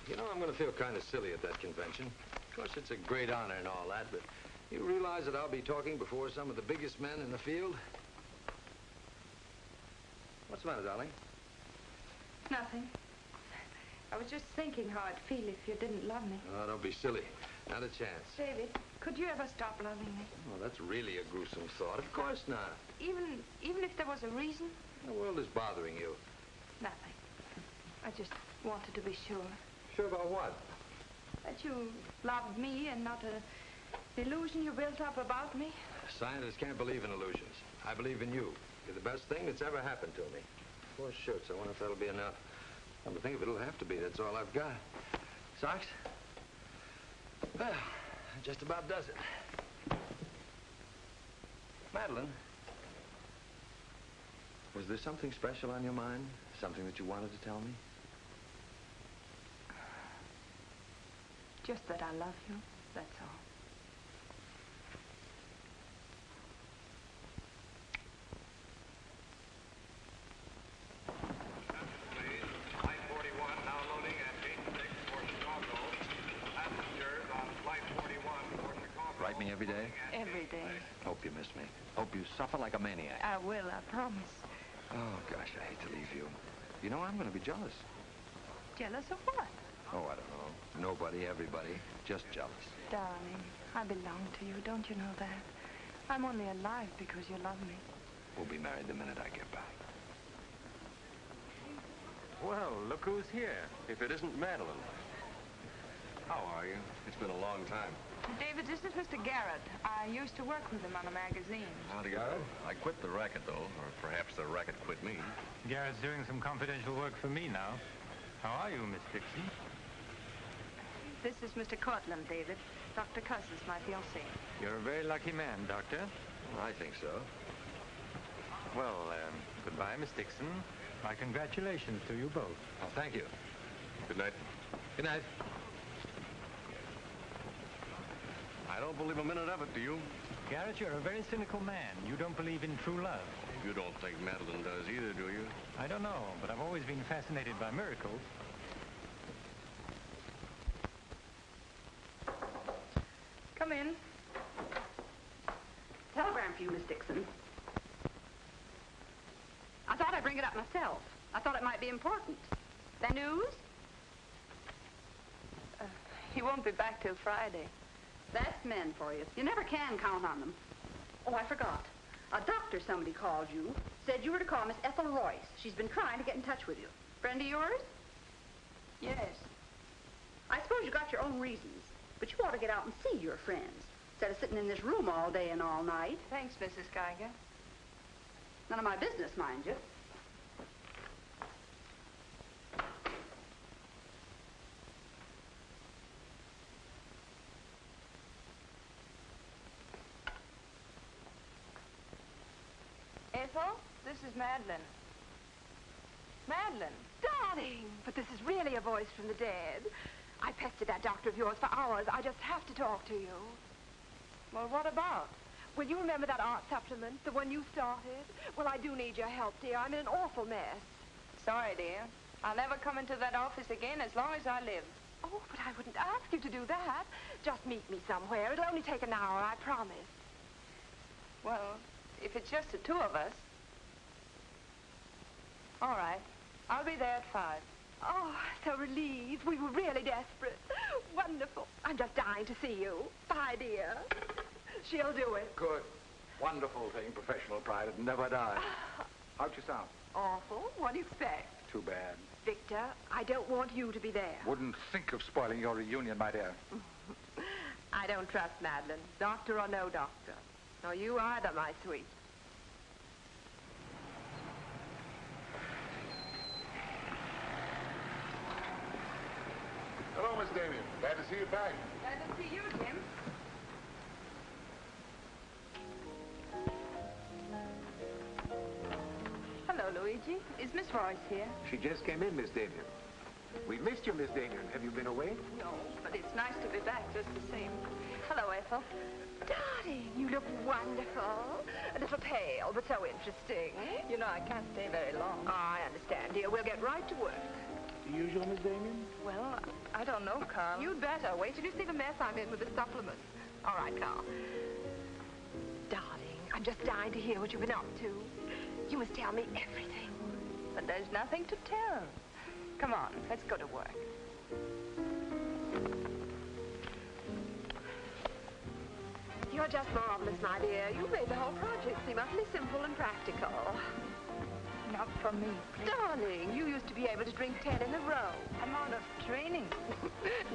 You know, I'm going to feel kind of silly at that convention. Of course, it's a great honor and all that, but you realize that I'll be talking before some of the biggest men in the field? What's the matter, darling? Nothing. I was just thinking how I'd feel if you didn't love me. Oh, don't be silly. Not a chance. David, could you ever stop loving me? Oh, that's really a gruesome thought. Of course not. Even if there was a reason? The world is bothering you. Nothing. I just wanted to be sure. Sure about what? That you loved me and not an illusion you built up about me. Scientists can't believe in illusions. I believe in you. You're the best thing that's ever happened to me. 4 shirts. I wonder if that'll be enough. Come to think of it, it'll have to be. That's all I've got. Socks? Well, that just about does it. Madeline, was there something special on your mind? Something that you wanted to tell me? Just that I love you, that's all. Write me every day? Every day. Hope you miss me. Hope you suffer like a maniac. I will, I promise. Oh, gosh, I hate to leave you. You know, I'm going to be jealous. Jealous of what? Oh, I don't know. Nobody, everybody. Just jealous. Darling, I belong to you. Don't you know that? I'm only alive because you love me. We'll be married the minute I get back. Well, look who's here. If it isn't Madeline. How are you? It's been a long time. David, this is Mr. Garrett. I used to work with him on a magazine. Howdy, Garrett. I quit the racket, though. Or perhaps the racket quit me. Garrett's doing some confidential work for me now. How are you, Miss Dixon? This is Mr. Cortland, David. Dr. Cousins, my fiancé. You're a very lucky man, Doctor. I think so. Well, goodbye, Miss Dixon. My congratulations to you both. Oh, thank you. Good night. Good night. I don't believe a minute of it, do you? Garrett, you're a very cynical man. You don't believe in true love. You don't think Madeline does either, do you? I don't know, but I've always been fascinated by miracles. Come in. Telegram for you, Miss Dixon. I thought I'd bring it up myself. I thought it might be important. The news? He won't be back till Friday. That's men for you. You never can count on them. Oh, I forgot. A doctor somebody called you, said you were to call Miss Ethel Royce. She's been trying to get in touch with you. Friend of yours? Yes. I suppose you got your own reasons, but you ought to get out and see your friends, instead of sitting in this room all day and all night. Thanks, Mrs. Geiger. None of my business, mind you. Ethel, this is Madeline. Madeline. Darling, but this is really a voice from the dead. I pestered that doctor of yours for hours. I just have to talk to you. Well, what about? Well, you remember that art supplement, the one you started? Well, I do need your help, dear. I'm in an awful mess. Sorry, dear. I'll never come into that office again as long as I live. Oh, but I wouldn't ask you to do that. Just meet me somewhere. It'll only take an hour, I promise. Well, if it's just the two of us. All right. I'll be there at 5. Oh, so relieved. We were really desperate. Wonderful. I'm just dying to see you. Bye, dear. She'll do it. Good. Wonderful thing, professional pride. It never dies. How'd you sound? Awful. What do you expect? Too bad. Victor, I don't want you to be there. Wouldn't think of spoiling your reunion, my dear. I don't trust Madeline, doctor or no doctor. Nor you either, my sweet. Hello, Miss Damien. Glad to see you back. Glad to see you, Jim. Hello, Luigi. Is Miss Royce here? She just came in, Miss Damien. We missed you, Miss Damien. Have you been away? No, but it's nice to be back just the same. Hello, Ethel. Darling, you look wonderful. A little pale, but so interesting. You know, I can't stay very long. Oh, I understand, dear. We'll get right to work. The usual, Miss Damien? Well, I don't know, Carl. You'd better. Wait till you see the mess I'm in with the supplement. All right, Carl. Darling, I'm just dying to hear what you've been up to. You must tell me everything. but there's nothing to tell. Come on, let's go to work. You're just marvelous, my dear. You made the whole project seem utterly simple and practical. Not for me, please. Darling, you used to be able to drink 10 in a row. I'm out of training.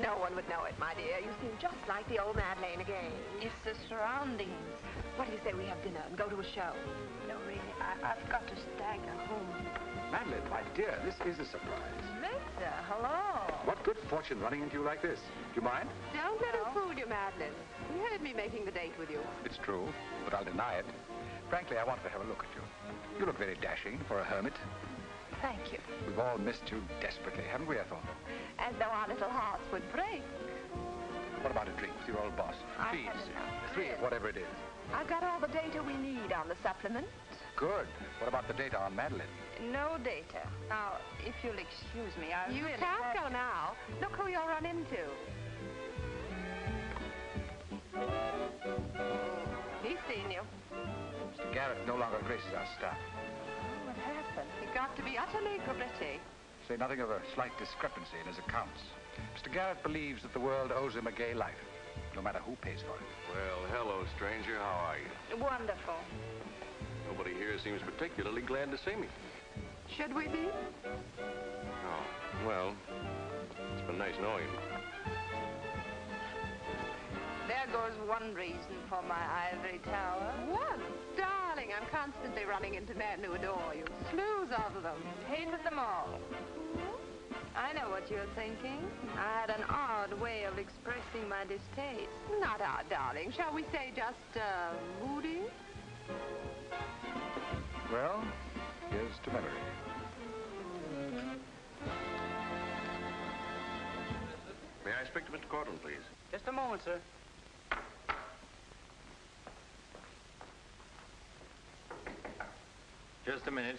No one would know it, my dear. You seem just like the old Madeleine again. It's the surroundings. What do you say we have dinner and go to a show? No, really, I've got to stagger home. Madeline, my dear, this is a surprise. Victor, hello. What good fortune running into you like this? Do you mind? Don't let us fool you, Madeline. You heard me making the date with you. It's true, but I'll deny it. Frankly, I wanted to have a look at you. You look very dashing for a hermit. Thank you. We've all missed you desperately, haven't we, Ethel? As though our little hearts would break. What about a drink with your old boss? Please. Three, whatever it is. I've got all the data we need on the supplement. Good. What about the data on Madeline? No data. Now, if you'll excuse me, I You really can't go now. Look who you'll run into. He's seen you. Mr. Garrett no longer graces our staff. What happened? He got to be utterly gritty. Say nothing of a slight discrepancy in his accounts. Mr. Garrett believes that the world owes him a gay life, no matter who pays for it. Well, hello, stranger. How are you? Wonderful. Nobody here seems particularly glad to see me. Should we be? Oh, well, it's been nice knowing you. There goes one reason for my ivory tower. What? Darling, I'm constantly running into men who adore you. Slews of them. Hated them all. I know what you're thinking. I had an odd way of expressing my distaste. Not odd, darling. Shall we say just, moody? Well, here's to memory. May I speak to Mr. Cortland, please? Just a moment, sir. Just a minute.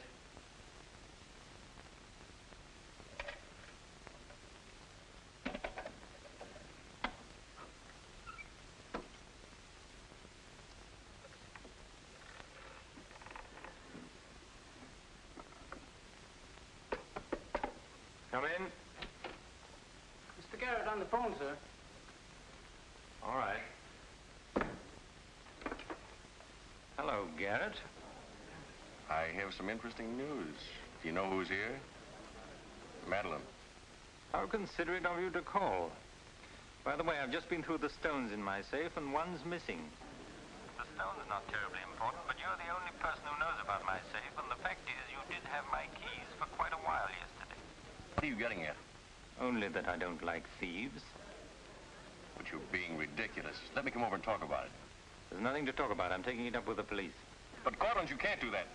Come in. Mr. Garrett on the phone, sir. All right. Hello, Garrett. I have some interesting news. Do you know who's here? Madeline. How considerate of you to call. By the way, I've just been through the stones in my safe, and one's missing. The stone's not terribly important, but you're the only person who knows about my safe, and the fact is you did have my keys for quite a while yesterday. What are you getting at? Only that I don't like thieves. But you're being ridiculous. Let me come over and talk about it. There's nothing to talk about. I'm taking it up with the police. But, Cortland, you can't do that.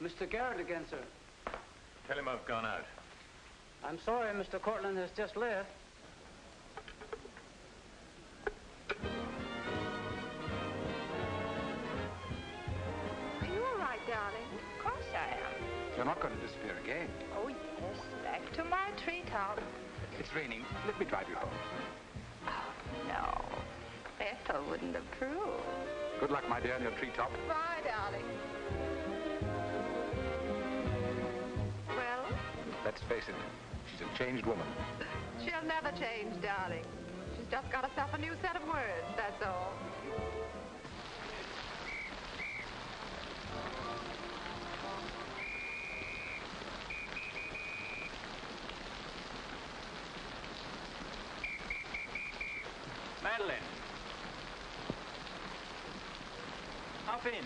Mr. Garrett again, sir. Tell him I've gone out. I'm sorry, Mr. Cortland has just left. Are you all right, darling? Of course I am. You're not going to disappear again. Oh, yes. Back to my treetop. It's raining. Let me drive you home. Oh, no. Ethel wouldn't approve. Good luck, my dear, on your treetop. Bye, darling. Well? Let's face it, she's a changed woman. She'll never change, darling. She's just got herself a new set of words, that's all. Madeline. Hop in.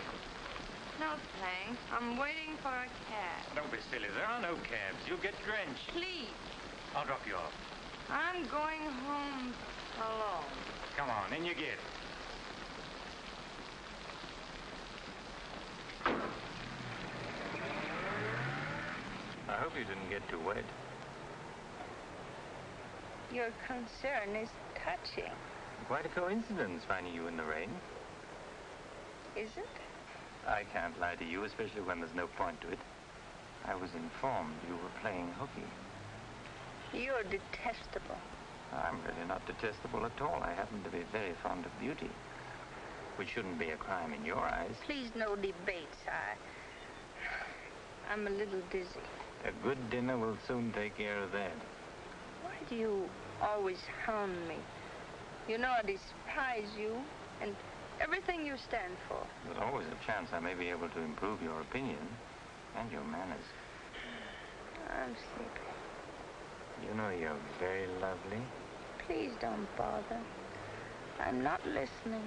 No, thanks. I'm waiting for a cab. Don't be silly. There are no cabs. You'll get drenched. Please. I'll drop you off. I'm going home alone. Come on, in you get. I hope you didn't get too wet. Your concern is touching. Quite a coincidence finding you in the rain. Is it? I can't lie to you, especially when there's no point to it. I was informed you were playing hooky. You're detestable. I'm really not detestable at all. I happen to be very fond of beauty, which shouldn't be a crime in your eyes. Please, no debates. I'm a little dizzy. A good dinner will soon take care of that. Why do you always hound me? You know I despise you and everything you stand for. There's always a chance I may be able to improve your opinion and your manners. I'm sleepy. You know you're very lovely. Please don't bother. I'm not listening.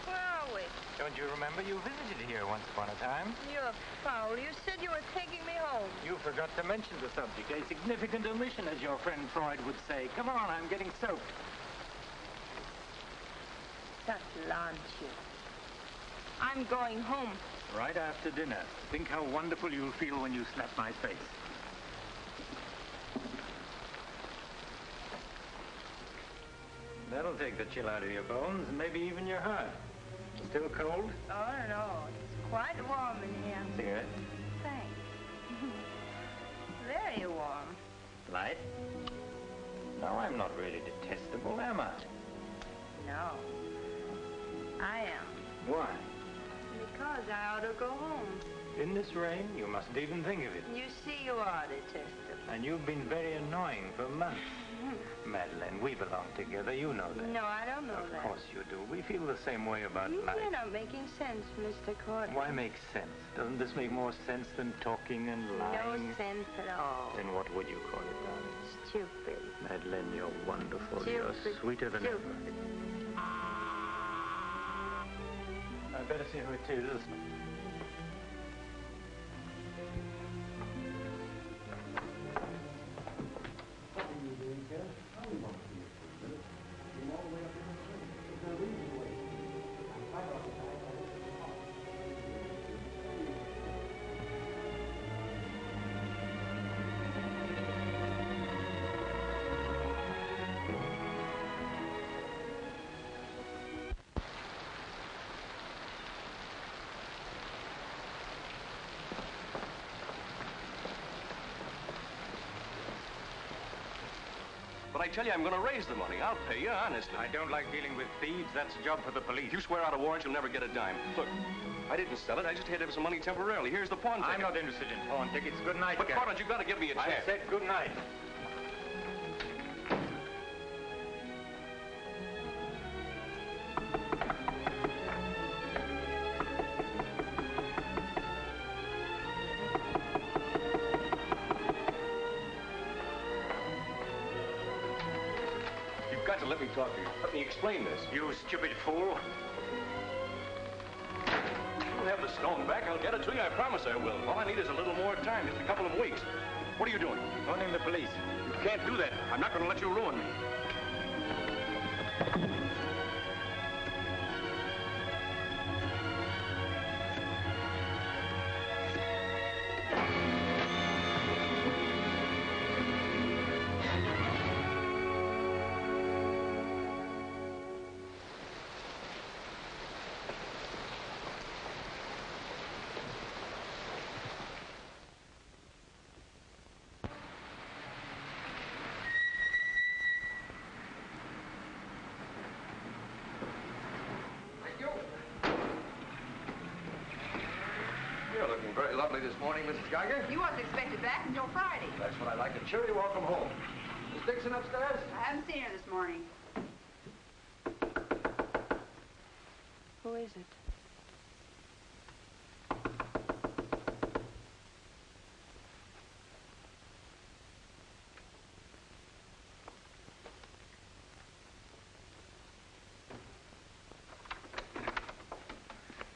Where are we? Don't you remember you visited here once upon a time? You're foul. You said you were taking me home. You forgot to mention the subject. A significant omission, as your friend Freud would say. Come on, I'm getting soaked. That launch you. I'm going home. Right after dinner. Think how wonderful you'll feel when you slap my face. That'll take the chill out of your bones and maybe even your heart. Still cold? Oh, no. It's quite warm in here. Cigarette? Thanks. Very warm. Light? No, I'm not really detestable, am I? No. I am. Why? Because I ought to go home. In this rain, you mustn't even think of it. You see, you are detestable. And you've been very annoying for months. Madeline, we belong together. You know that. No, I don't know that. Of course you do. We feel the same way about life. You're not making sense, Mr. Cortland. Why make sense? Doesn't this make more sense than talking and lying? No sense at all. Then what would you call it, darling? Stupid. Madeline, you're wonderful. Stupid. You're sweeter than ever. I'd better see who it is. But I tell you, I'm going to raise the money. I'll pay you, honestly. I don't like dealing with thieves. That's a job for the police. If you swear out a warrant, you'll never get a dime. Look, I didn't sell it. I just had to have some money temporarily. Here's the pawn ticket. I'm not interested in pawn tickets. Good night, But, guy. Cortland, you've got to give me a chance. I said good night. To let me talk to you. Let me explain this. You stupid fool. You'll have the stone back. I'll get it to you. I promise I will. All I need is a little more time, just a couple of weeks. What are you doing? Phoning the police. You can't do that. I'm not going to let you ruin me. Very lovely this morning, Mrs. Geiger. You wasn't expected back until Friday. That's what I like. A cheery welcome home. Miss Dixon upstairs? I haven't seen her this morning. Who is it?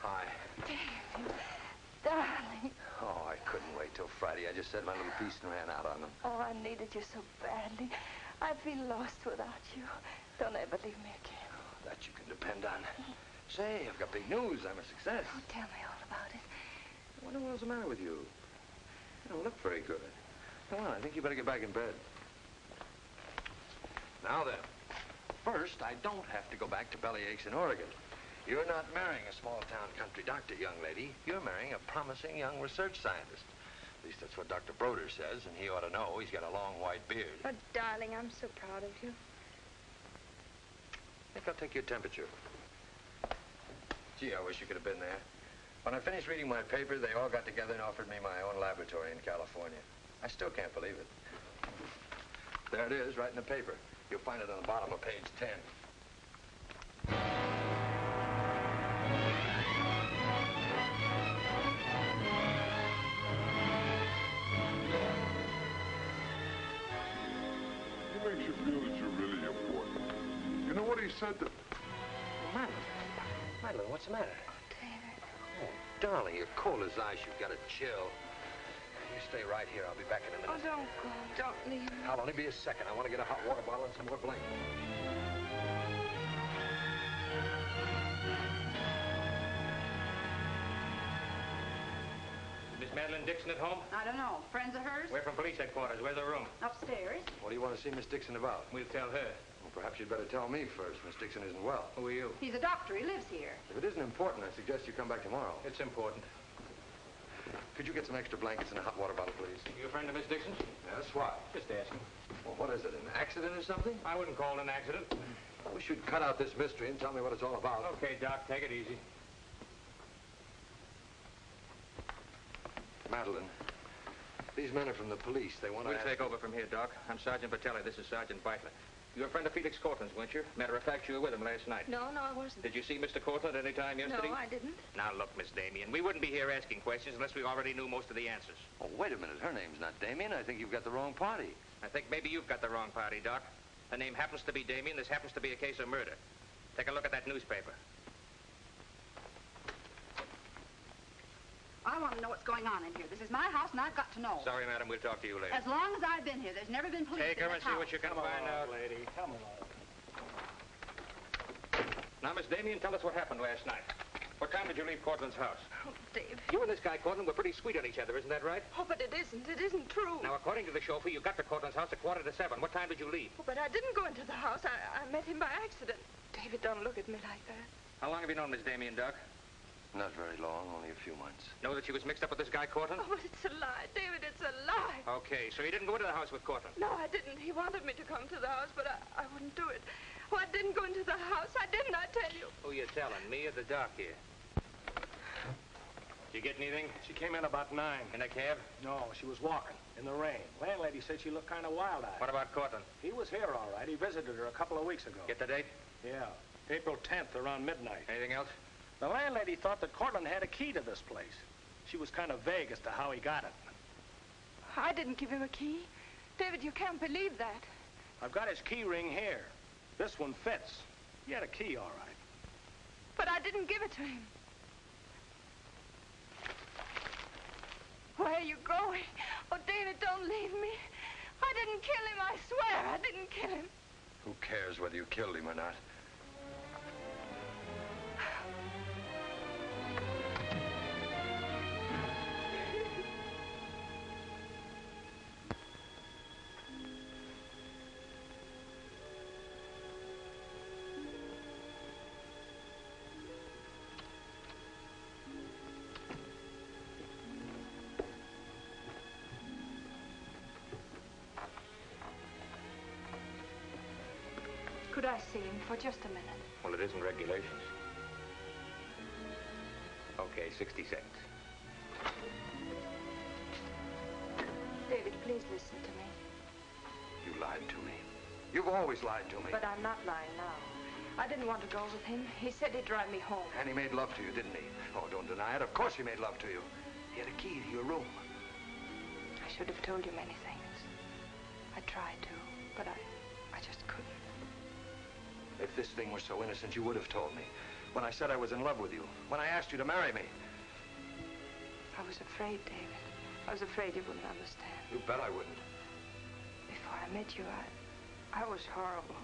Hi. Darling. Oh, I couldn't wait till Friday. I just said my little piece and ran out on them. Oh, I needed you so badly. I feel lost without you. Don't ever leave me again. Oh, that you can depend on. Say, I've got big news. I'm a success. Oh, tell me all about it. I wonder what's the matter with you. You don't look very good. Come on, I think you better get back in bed. Now then, first, I don't have to go back to Bellyaches in Oregon. You're not marrying a small-town country doctor, young lady. You're marrying a promising young research scientist. At least that's what Dr. Broder says, and he ought to know. He's got a long white beard. Oh, darling, I'm so proud of you. I think I'll take your temperature. Gee, I wish you could have been there. When I finished reading my paper, they all got together and offered me my own laboratory in California. I still can't believe it. There it is, right in the paper. You'll find it on the bottom of page 10. He makes you feel that you're really important. You know what he said to... Madeline. Madeline, what's the matter? David. Oh, darling, you're cold as ice. You've got a chill. You stay right here. I'll be back in a minute. Oh, don't go. Don't leave me. I'll only be a second. I want to get a hot water bottle and some more blankets. Miss Madeline Dixon at home? I don't know. Friends of hers? We're from police headquarters. Where's the room? Upstairs. What do you want to see Miss Dixon about? We'll tell her. Well, perhaps you'd better tell me first. Miss Dixon isn't well. Who are you? He's a doctor. He lives here. If it isn't important, I suggest you come back tomorrow. It's important. Could you get some extra blankets and a hot water bottle, please? You a friend of Miss Dixon's? Yes, why? Just asking. Well, what is it, an accident or something? I wouldn't call it an accident. We should cut out this mystery and tell me what it's all about. Okay, Doc, take it easy. Madeline, these men are from the police. They want to... We'll take over from here, Doc. I'm Sergeant Patelli. This is Sergeant Beitler. You're a friend of Felix Cortland's, weren't you? Matter of fact, you were with him last night. No, I wasn't. Did you see Mr. Cortland any time yesterday? No, I didn't. Now, look, Miss Damien, we wouldn't be here asking questions unless we already knew most of the answers. Oh, wait a minute. Her name's not Damien. I think you've got the wrong party. I think maybe you've got the wrong party, Doc. The name happens to be Damien. This happens to be a case of murder. Take a look at that newspaper. I want to know what's going on in here. This is my house, and I've got to know. Sorry, madam. We'll talk to you later. As long as I've been here, there's never been police Take in her this and see house. what you can find out. lady. Come along. Now, Miss Damien, tell us what happened last night. What time did you leave Cortland's house? Oh, Dave. You and this guy, Cortland, were pretty sweet on each other, isn't that right? Oh, but it isn't. It isn't true. Now, according to the chauffeur, you got to Cortland's house at 6:45. What time did you leave? Oh, but I didn't go into the house. I met him by accident. David, don't look at me like that. How long have you known Miss Damien, Doc? Not very long, only a few months. Know that she was mixed up with this guy, Cortland? Oh, but it's a lie. David, it's a lie. Okay, so you didn't go into the house with Cortland? No, I didn't. He wanted me to come to the house, but I wouldn't do it. Oh, I didn't go into the house. I didn't, I tell you. Who you telling, me or the doc here? Did you get anything? She came in about 9. In a cab? No, she was walking in the rain. Landlady said she looked kind of wild-eyed. What about Cortland? He was here, all right. He visited her a couple of weeks ago. Get the date? Yeah, April 10th, around midnight. Anything else? The landlady thought that Cortland had a key to this place. She was kind of vague as to how he got it. I didn't give him a key. David, you can't believe that. I've got his key ring here. This one fits. He had a key, all right. But I didn't give it to him. Where are you going? Oh, David, don't leave me. I didn't kill him, I swear. I didn't kill him. Who cares whether you killed him or not? Could I see him for just a minute? Well, it isn't regulations. Okay, 60 seconds. David, please listen to me. You lied to me. You've always lied to me. But I'm not lying now. I didn't want to go with him. He said he'd drive me home. And he made love to you, didn't he? Oh, don't deny it. Of course he made love to you. He had a key to your room. I should have told you many things. I tried to, but I just couldn't. If this thing were so innocent, you would have told me. When I said I was in love with you. When I asked you to marry me. I was afraid, David. I was afraid you wouldn't understand. You bet I wouldn't. Before I met you, I was horrible.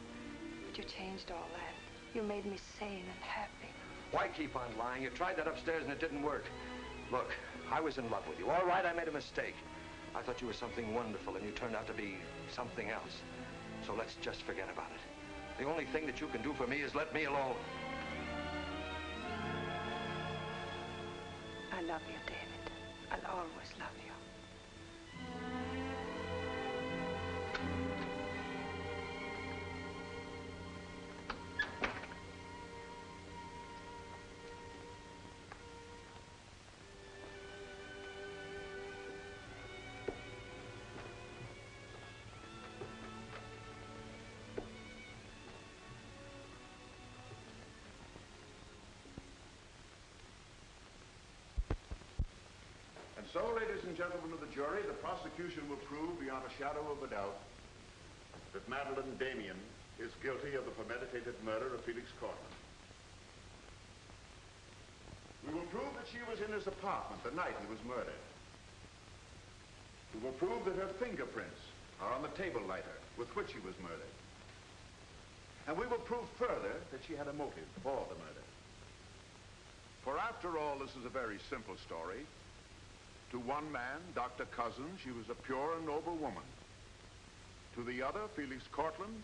But you changed all that. You made me sane and happy. Why keep on lying? You tried that upstairs and it didn't work. Look, I was in love with you. All right, I made a mistake. I thought you were something wonderful and you turned out to be something else. So let's just forget about it. The only thing that you can do for me is let me alone. I love you, David. I'll always love you. And so, ladies and gentlemen of the jury, the prosecution will prove beyond a shadow of a doubt that Madeline Damien is guilty of the premeditated murder of Felix Cortland. We will prove that she was in his apartment the night he was murdered. We will prove that her fingerprints are on the table lighter with which he was murdered. And we will prove further that she had a motive for the murder. For after all, this is a very simple story. To one man, Dr. Cousins, she was a pure and noble woman. To the other, Felix Cortland,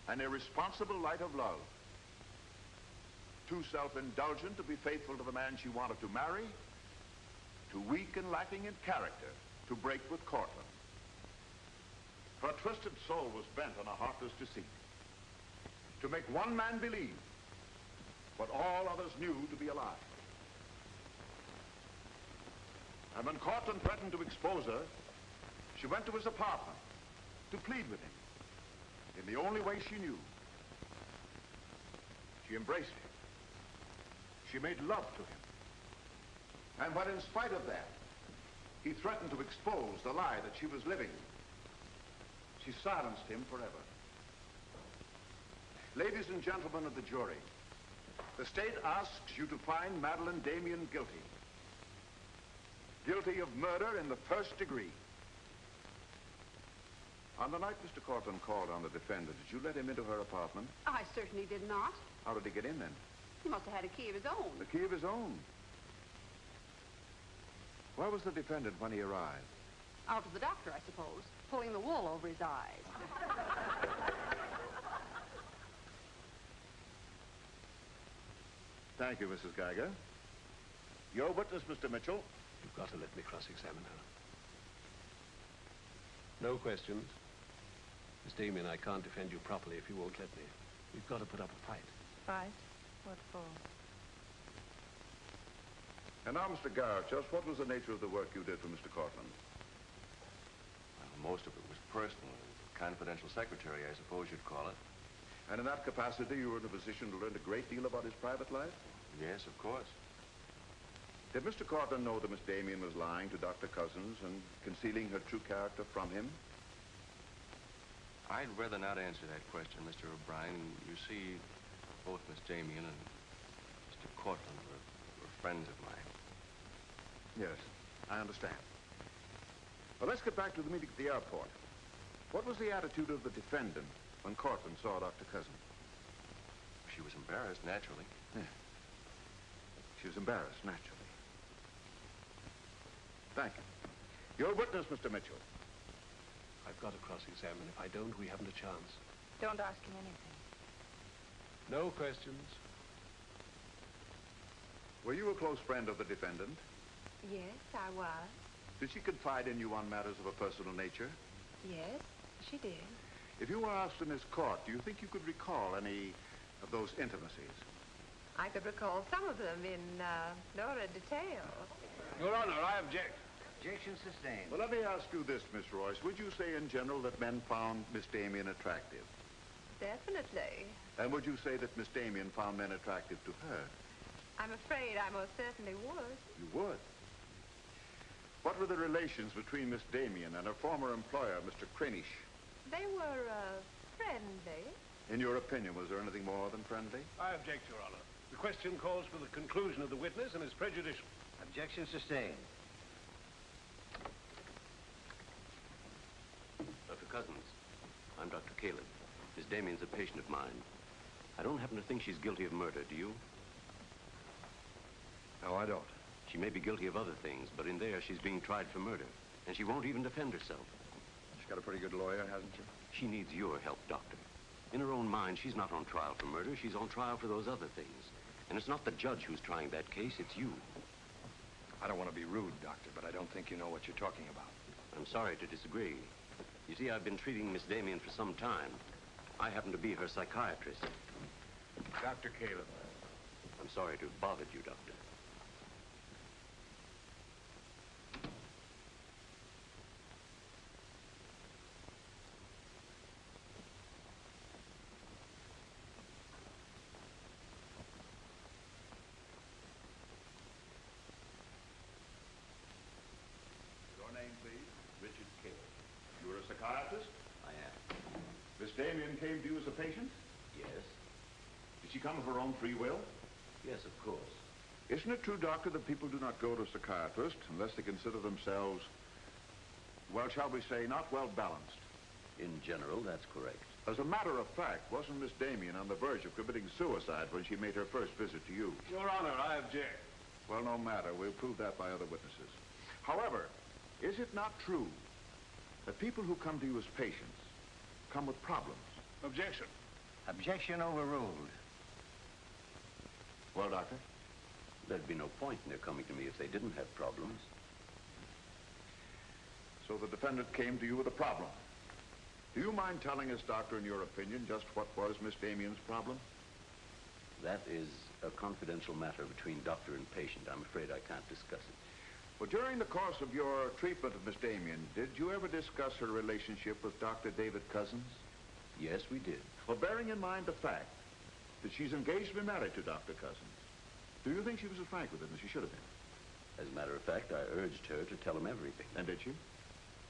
an irresponsible light of love. Too self-indulgent to be faithful to the man she wanted to marry. Too weak and lacking in character to break with Cortland. Her twisted soul was bent on a heartless deceit. To make one man believe what all others knew to be a lie. And when Cortland threatened to expose her, she went to his apartment to plead with him in the only way she knew. She embraced him. She made love to him. And when in spite of that, he threatened to expose the lie that she was living, she silenced him forever. Ladies and gentlemen of the jury, the state asks you to find Madeline Damien guilty. Guilty of murder in the first degree. On the night Mr. Cortland called on the defendant, did you let him into her apartment? I certainly did not. How did he get in then? He must have had a key of his own. The key of his own. Where was the defendant when he arrived? Out to the doctor, I suppose, pulling the wool over his eyes. Thank you, Mrs. Geiger. Your witness, Mr. Mitchell. You've got to let me cross-examine her. No questions. Miss Damien, I can't defend you properly if you won't let me. We've got to put up a fight. Fight? What for? And now, Mr. Garrett, just what was the nature of the work you did for Mr. Cortland? Well, most of it was personal. Confidential secretary, I suppose you'd call it. And in that capacity, you were in a position to learn a great deal about his private life? Yes, of course. Did Mr. Cortland know that Miss Damien was lying to Dr. Cousins and concealing her true character from him? I'd rather not answer that question, Mr. O'Brien. You see, both Miss Damien and Mr. Cortland were friends of mine. Yes, I understand. Well, let's get back to the meeting at the airport. What was the attitude of the defendant when Cortland saw Dr. Cousins? She was embarrassed, naturally. Yeah. She was embarrassed, naturally. Thank you. Your witness, Mr. Mitchell. I've got to cross-examine. If I don't, we haven't a chance. Don't ask him anything. No questions. Were you a close friend of the defendant? Yes, I was. Did she confide in you on matters of a personal nature? Yes, she did. If you were asked in this court, do you think you could recall any of those intimacies? I could recall some of them in no detail. Your Honor, I object. Objection sustained. Well, let me ask you this, Miss Royce. Would you say in general that men found Miss Damien attractive? Definitely. And would you say that Miss Damien found men attractive to her? I'm afraid I most certainly would. You would? What were the relations between Miss Damien and her former employer, Mr. Cranish? They were friendly. In your opinion, was there anything more than friendly? I object, Your Honor. The question calls for the conclusion of the witness and is prejudicial. Objection sustained. Dr. Cousins, I'm Dr. Caleb. Miss Damien's a patient of mine. I don't happen to think she's guilty of murder, do you? No, I don't. She may be guilty of other things, but in there she's being tried for murder. And she won't even defend herself. She's got a pretty good lawyer, hasn't she? She needs your help, Doctor. In her own mind, she's not on trial for murder. She's on trial for those other things. And it's not the judge who's trying that case, it's you. I don't want to be rude, Doctor, but I don't think you know what you're talking about. I'm sorry to disagree. You see, I've been treating Miss Damien for some time. I happen to be her psychiatrist. Dr. Caleb. I'm sorry to have bothered you, Doctor. Your name, please? Richard Caleb. You're a psychiatrist? I am. Miss Damien came to you as a patient? Yes? Did she come of her own free will? Yes, of course. Isn't it true, Doctor, that people do not go to a psychiatrist unless they consider themselves, well, shall we say, not well balanced? In general, that's correct. As a matter of fact, wasn't Miss Damien on the verge of committing suicide when she made her first visit to you? Your Honor, I object. Well, no matter. We'll prove that by other witnesses. However, is it not true that people who come to you as patients come with problems? Objection. Objection overruled. Well, Doctor? There'd be no point in their coming to me if they didn't have problems. So the defendant came to you with a problem. Do you mind telling us, Doctor, in your opinion, just what was Miss Damien's problem? That is a confidential matter between doctor and patient. I'm afraid I can't discuss it. Well, during the course of your treatment of Miss Damien, did you ever discuss her relationship with Dr. David Cousins? Yes, we did. Well, bearing in mind the fact that she's engaged to be married to Dr. Cousins, do you think she was as frank with him as she should have been? As a matter of fact, I urged her to tell him everything. And did she?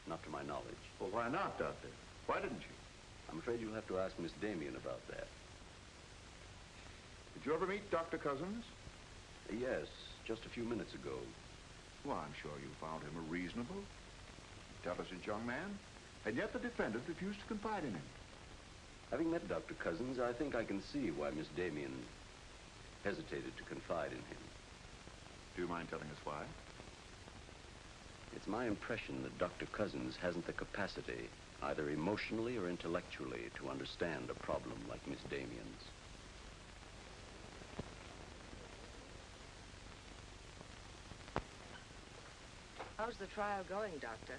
Not to my knowledge. Well, why not, Doctor? Why didn't she? I'm afraid you'll have to ask Miss Damien about that. Did you ever meet Dr. Cousins? Yes, just a few minutes ago. Well, I'm sure you found him a reasonable, intelligent young man, and yet the defendant refused to confide in him. Having met Dr. Cousins, I think I can see why Miss Damien hesitated to confide in him. Do you mind telling us why? It's my impression that Dr. Cousins hasn't the capacity, either emotionally or intellectually, to understand a problem like Miss Damien's. How's the trial going, Doctor?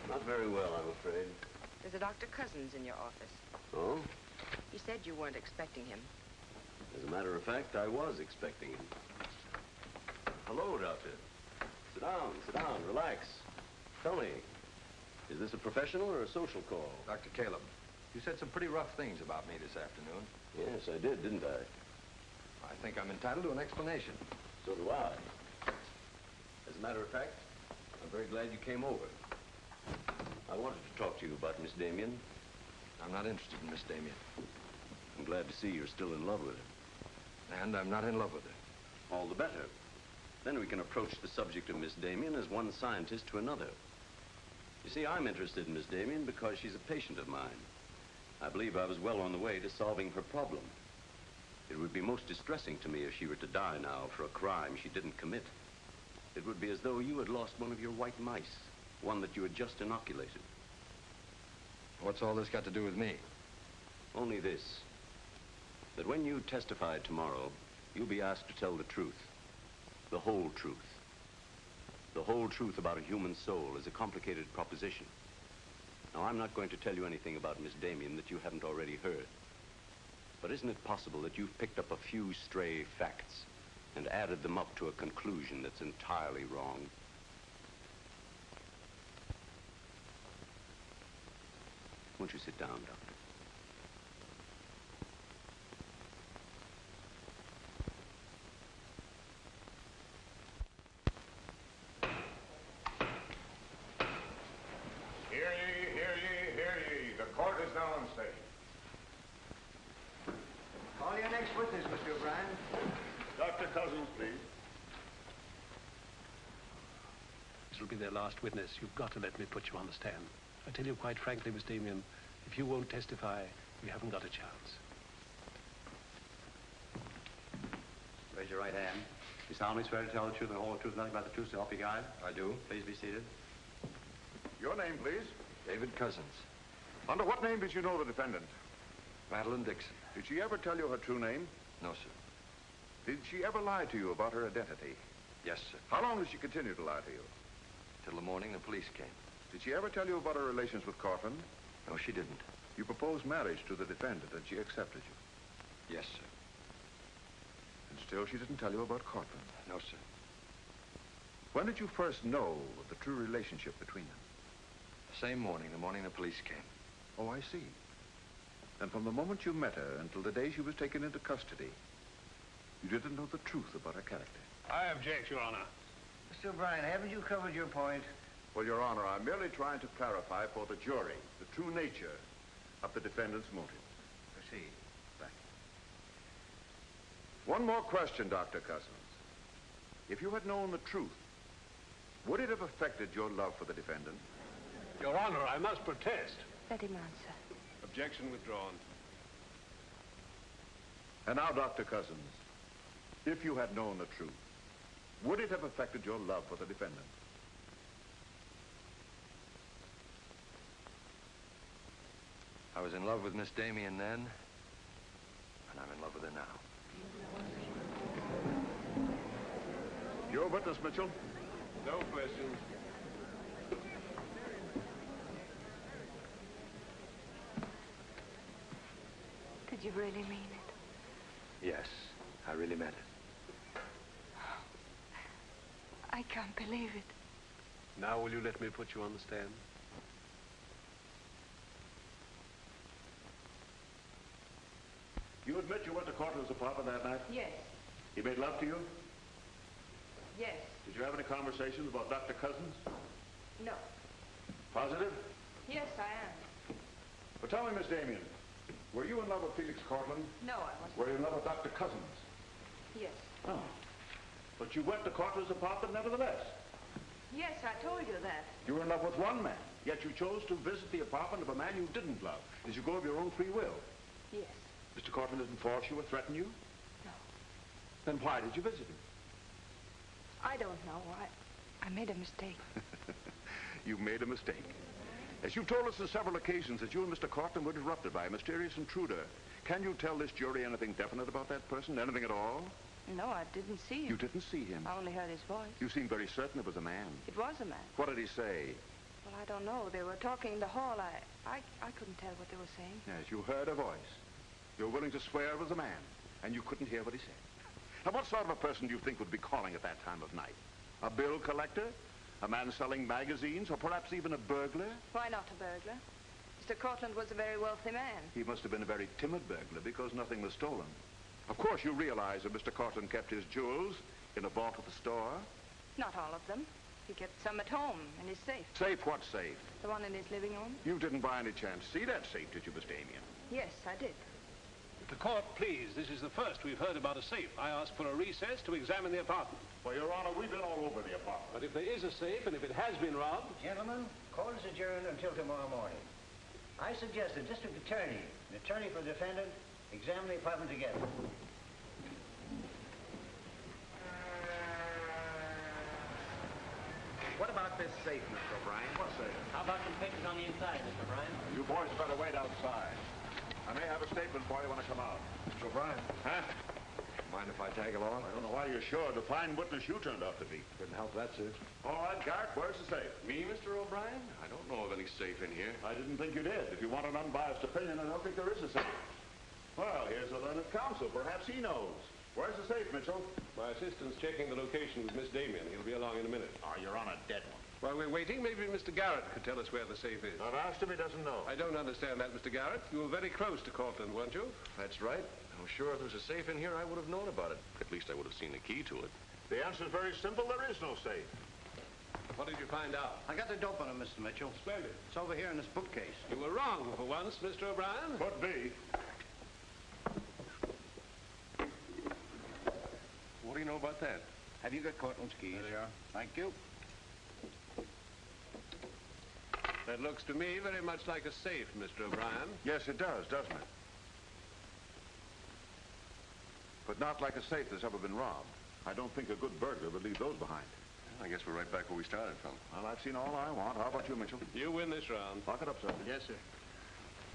Not very well, I'm afraid. There's a Dr. Cousins in your office. Oh? He said you weren't expecting him. As a matter of fact, I was expecting him. Hello, Doctor. Sit down, relax. Tell me, is this a professional or a social call? Dr. Caleb, you said some pretty rough things about me this afternoon. Yes, I did, didn't I? I think I'm entitled to an explanation. So do I. As a matter of fact, I'm very glad you came over. I wanted to talk to you about Miss Damien. I'm not interested in Miss Damien. I'm glad to see you're still in love with her. And I'm not in love with her. All the better. Then we can approach the subject of Miss Damien as one scientist to another. You see, I'm interested in Miss Damien because she's a patient of mine. I believe I was well on the way to solving her problem. It would be most distressing to me if she were to die now for a crime she didn't commit. It would be as though you had lost one of your white mice, one that you had just inoculated. What's all this got to do with me? Only this, that when you testify tomorrow, you'll be asked to tell the truth. The whole truth. The whole truth about a human soul is a complicated proposition. Now, I'm not going to tell you anything about Miss Damien that you haven't already heard. But isn't it possible that you've picked up a few stray facts and added them up to a conclusion that's entirely wrong? Won't you sit down, Doctor? Hear ye, hear ye, hear ye. The court is now in session. Call your next witness, Mr. O'Brien. Dr. Cousins, please. This will be their last witness. You've got to let me put you on the stand. I tell you quite frankly, Miss Damien, if you won't testify, you haven't got a chance. Raise your right hand. You solemnly swear to tell the truth and the whole truth, nothing but the truth, so help you God? I do. Please be seated. Your name, please. David Cousins. Under what name did you know the defendant? Madeline Dixon. Did she ever tell you her true name? No, sir. Did she ever lie to you about her identity? Yes, sir. How long did she continue to lie to you? Till the morning the police came. Did she ever tell you about her relations with Cortland? No, she didn't. You proposed marriage to the defendant, and she accepted you. Yes, sir. And still she didn't tell you about Cortland? No, sir. When did you first know of the true relationship between them? The same morning, the morning the police came. Oh, I see. And from the moment you met her until the day she was taken into custody, you didn't know the truth about her character. I object, Your Honor. Mr. O'Brien, haven't you covered your point? Well, Your Honor, I'm merely trying to clarify for the jury the true nature of the defendant's motive. Proceed. Thank you. One more question, Dr. Cousins. If you had known the truth, would it have affected your love for the defendant? Your Honor, I must protest. Let him answer. Objection withdrawn. And now, Dr. Cousins, if you had known the truth, would it have affected your love for the defendant? I was in love with Miss Damien then, and I'm in love with her now. Your witness, Mitchell? No questions. Did you really mean it? Yes, I really meant it. I can't believe it. Now will you let me put you on the stand? You admit you went to Cortland's apartment that night? Yes. He made love to you? Yes. Did you have any conversations about Dr. Cousins? No. Positive? Yes, I am. But tell me, Miss Damien, were you in love with Felix Cortland? No, I wasn't. Were you in love with Dr. Cousins? Yes. Oh. But you went to Cortland's apartment nevertheless. Yes, I told you that. You were in love with one man, yet you chose to visit the apartment of a man you didn't love. Did you go of your own free will? Yes. Mr. Cortland didn't force you or threaten you? No. Then why did you visit him? I don't know. I made a mistake. You made a mistake. As you've told us on several occasions that you and Mr. Cortland were interrupted by a mysterious intruder. Can you tell this jury anything definite about that person? Anything at all? No, I didn't see him. You didn't see him? I only heard his voice. You seem very certain it was a man. It was a man. What did he say? Well, I don't know. They were talking in the hall. I couldn't tell what they were saying. Yes, you heard a voice. You were willing to swear it was a man, and you couldn't hear what he said. Now, what sort of a person do you think would be calling at that time of night? A bill collector? A man selling magazines? Or perhaps even a burglar? Why not a burglar? Mr. Cortland was a very wealthy man. He must have been a very timid burglar because nothing was stolen. Of course, you realize that Mr. Cortland kept his jewels in a vault at the store? Not all of them. He kept some at home in his safe. Safe? What safe? The one in his living room? You didn't by any chance see that safe, did you, Miss Damien? Yes, I did. The court, please. This is the first we've heard about a safe. I ask for a recess to examine the apartment. Well, Your Honor, we've been all over the apartment. But if there is a safe, and if it has been robbed... Gentlemen, court is adjourned until tomorrow morning. I suggest the district attorney, the attorney for the defendant, examine the apartment together. What about this safe, Mr. O'Brien? What safe? How about some pictures on the inside, Mr. O'Brien? You boys better wait outside. I may have a statement for you when I come out. Mr. O'Brien. Huh? Mind if I tag along? I don't know why you're sure. The fine witness you turned out to be. Couldn't help that, sir. All right, Garrett, where's the safe? Me, Mr. O'Brien? I don't know of any safe in here. I didn't think you did. If you want an unbiased opinion, I don't think there is a safe. Well, here's the learned counsel. Perhaps he knows. Where's the safe, Mitchell? My assistant's checking the location with Miss Damien. He'll be along in a minute. Oh, you're on a dead one. While we're waiting, maybe Mr. Garrett could tell us where the safe is. I've asked him, he doesn't know. I don't understand that, Mr. Garrett. You were very close to Cortland, weren't you? That's right. I'm sure if there was a safe in here, I would have known about it. At least I would have seen the key to it. The answer's very simple. There is no safe. What did you find out? I got the dope on him, Mr. Mitchell. Splendid. It's over here in this bookcase. You were wrong for once, Mr. O'Brien. Could be. What do you know about that? Have you got Cortland's keys? There they are. Thank you. That looks to me very much like a safe, Mr. O'Brien. Yes, it does, doesn't it? But not like a safe that's ever been robbed. I don't think a good burglar would leave those behind. I guess we're right back where we started from. Well, I've seen all I want. How about you, Mitchell? You win this round. Lock it up, sir. Yes, sir.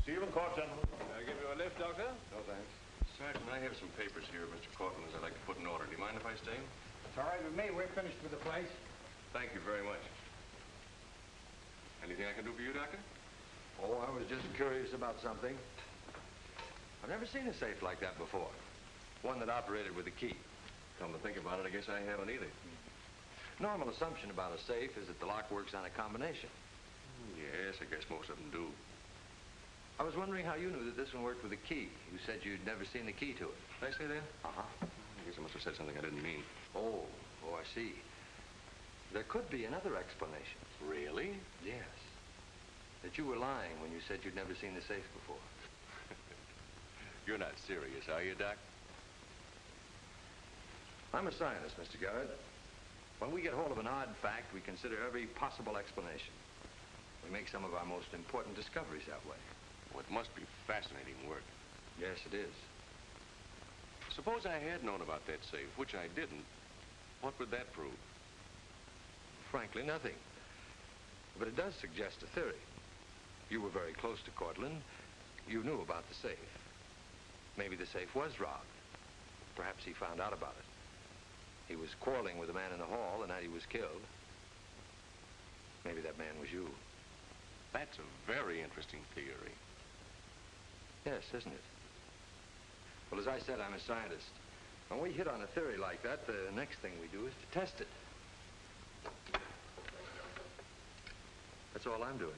See you in court, gentlemen. I'll give you a lift, Doctor. No, thanks. Sergeant, I have some papers here of Mr. Cortland's I'd like to put in order. Do you mind if I stay? It's all right with me. We're finished with the place. Thank you very much. Anything I can do for you, Doctor? Oh, I was just curious about something. I've never seen a safe like that before. One that operated with a key. Come to think about it, I guess I haven't either. Normal assumption about a safe is that the lock works on a combination. Yes, I guess most of them do. I was wondering how you knew that this one worked with a key. You said you'd never seen the key to it. Did I say that? Uh-huh. I guess I must have said something I didn't mean. Oh, I see. There could be another explanation. Really? Yes. That you were lying when you said you'd never seen the safe before. You're not serious, are you, Doc? I'm a scientist, Mr. Garrett. When we get hold of an odd fact, we consider every possible explanation. We make some of our most important discoveries that way. Well, it must be fascinating work. Yes, it is. Suppose I had known about that safe, which I didn't. What would that prove? Frankly, nothing. But it does suggest a theory. You were very close to Cortland. You knew about the safe. Maybe the safe was robbed. Perhaps he found out about it. He was quarreling with a man in the hall the night he was killed. Maybe that man was you. That's a very interesting theory. Yes, isn't it? Well, as I said, I'm a scientist. When we hit on a theory like that, the next thing we do is to test it. That's all I'm doing.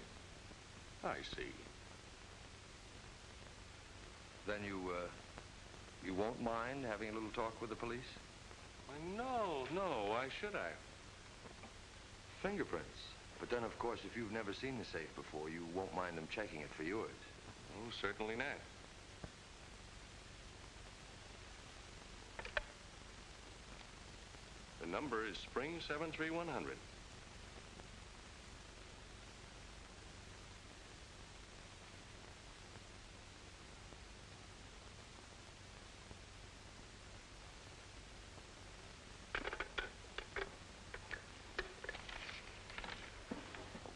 I see. Then you won't mind having a little talk with the police? Why, no. Why should I? Fingerprints. But then, of course, if you've never seen the safe before, you won't mind them checking it for yours. Oh, certainly not. The number is Spring 73100.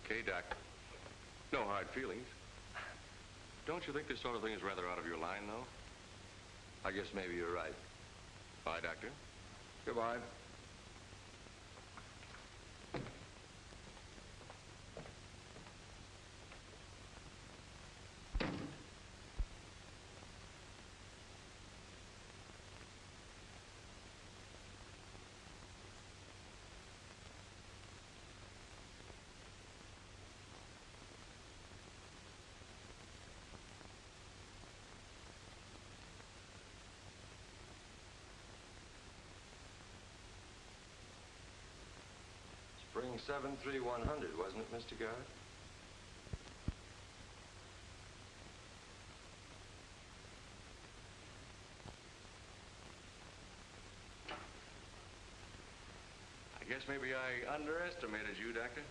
Okay, Doc. No hard feelings. Don't you think this sort of thing is rather out of your line, though? I guess maybe you're right. Bye, Doctor. Goodbye. Spring 73100, wasn't it, Mr. Garrett? I guess maybe I underestimated you, Doctor.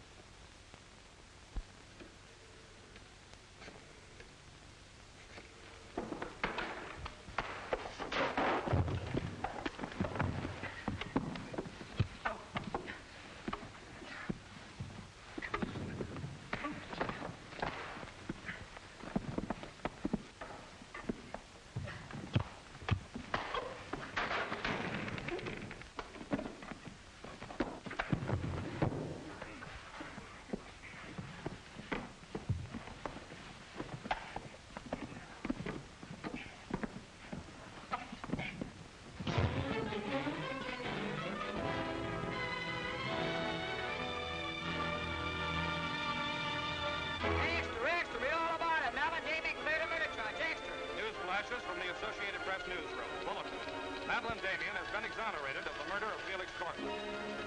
From the Associated Press newsroom. Bulletin. Madeline Damien has been exonerated of the murder of Felix Cortland.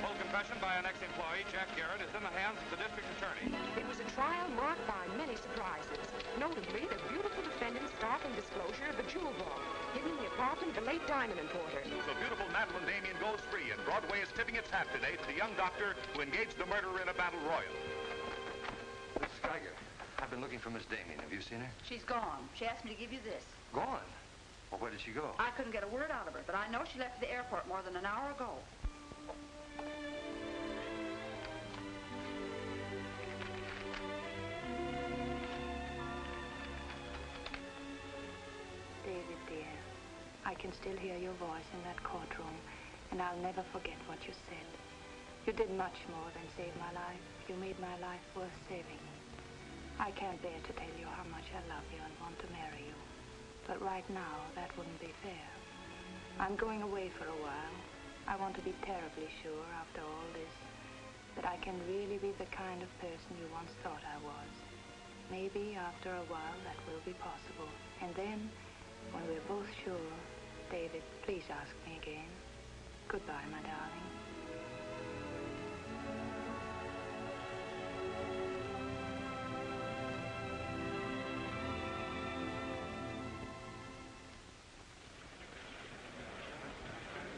Full confession by an ex-employee, Jack Garrett, is in the hands of the district attorney. It was a trial marked by many surprises. Notably, the beautiful defendant's startling disclosure of the jewel vault hidden in the apartment of the late diamond importer. So beautiful Madeline Damien goes free, and Broadway is tipping its hat today to the young doctor who engaged the murderer in a battle royal. Mrs. Geiger, I've been looking for Miss Damien. Have you seen her? She's gone. She asked me to give you this. Gone? Well, where did she go? I couldn't get a word out of her, but I know she left the airport more than an hour ago. can still hear your voice in that courtroom, and I'll never forget what you said. You did much more than save my life. You made my life worth saving. I can't bear to tell you how much I love you and want to marry you. But right now, that wouldn't be fair. I'm going away for a while. I want to be terribly sure, after all this, that I can really be the kind of person you once thought I was. Maybe after a while that will be possible. And then, when we're both sure, David, please ask me again. Goodbye, my darling.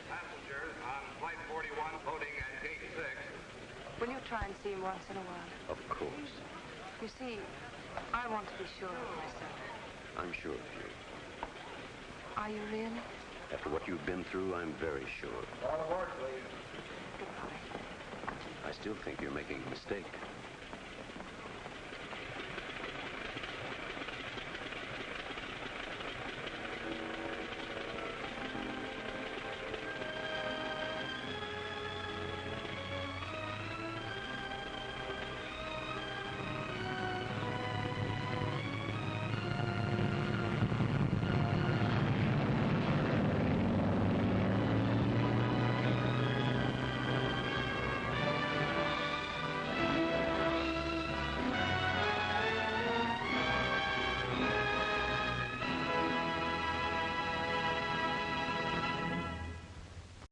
Passengers on Flight 41 loading at Gate 6. Will you try and see him once in a while? Of course. You see, I want to be sure of myself. I'm sure of you. Are you really? After what you've been through, I'm very sure. All aboard, please. Goodbye. I still think you're making a mistake.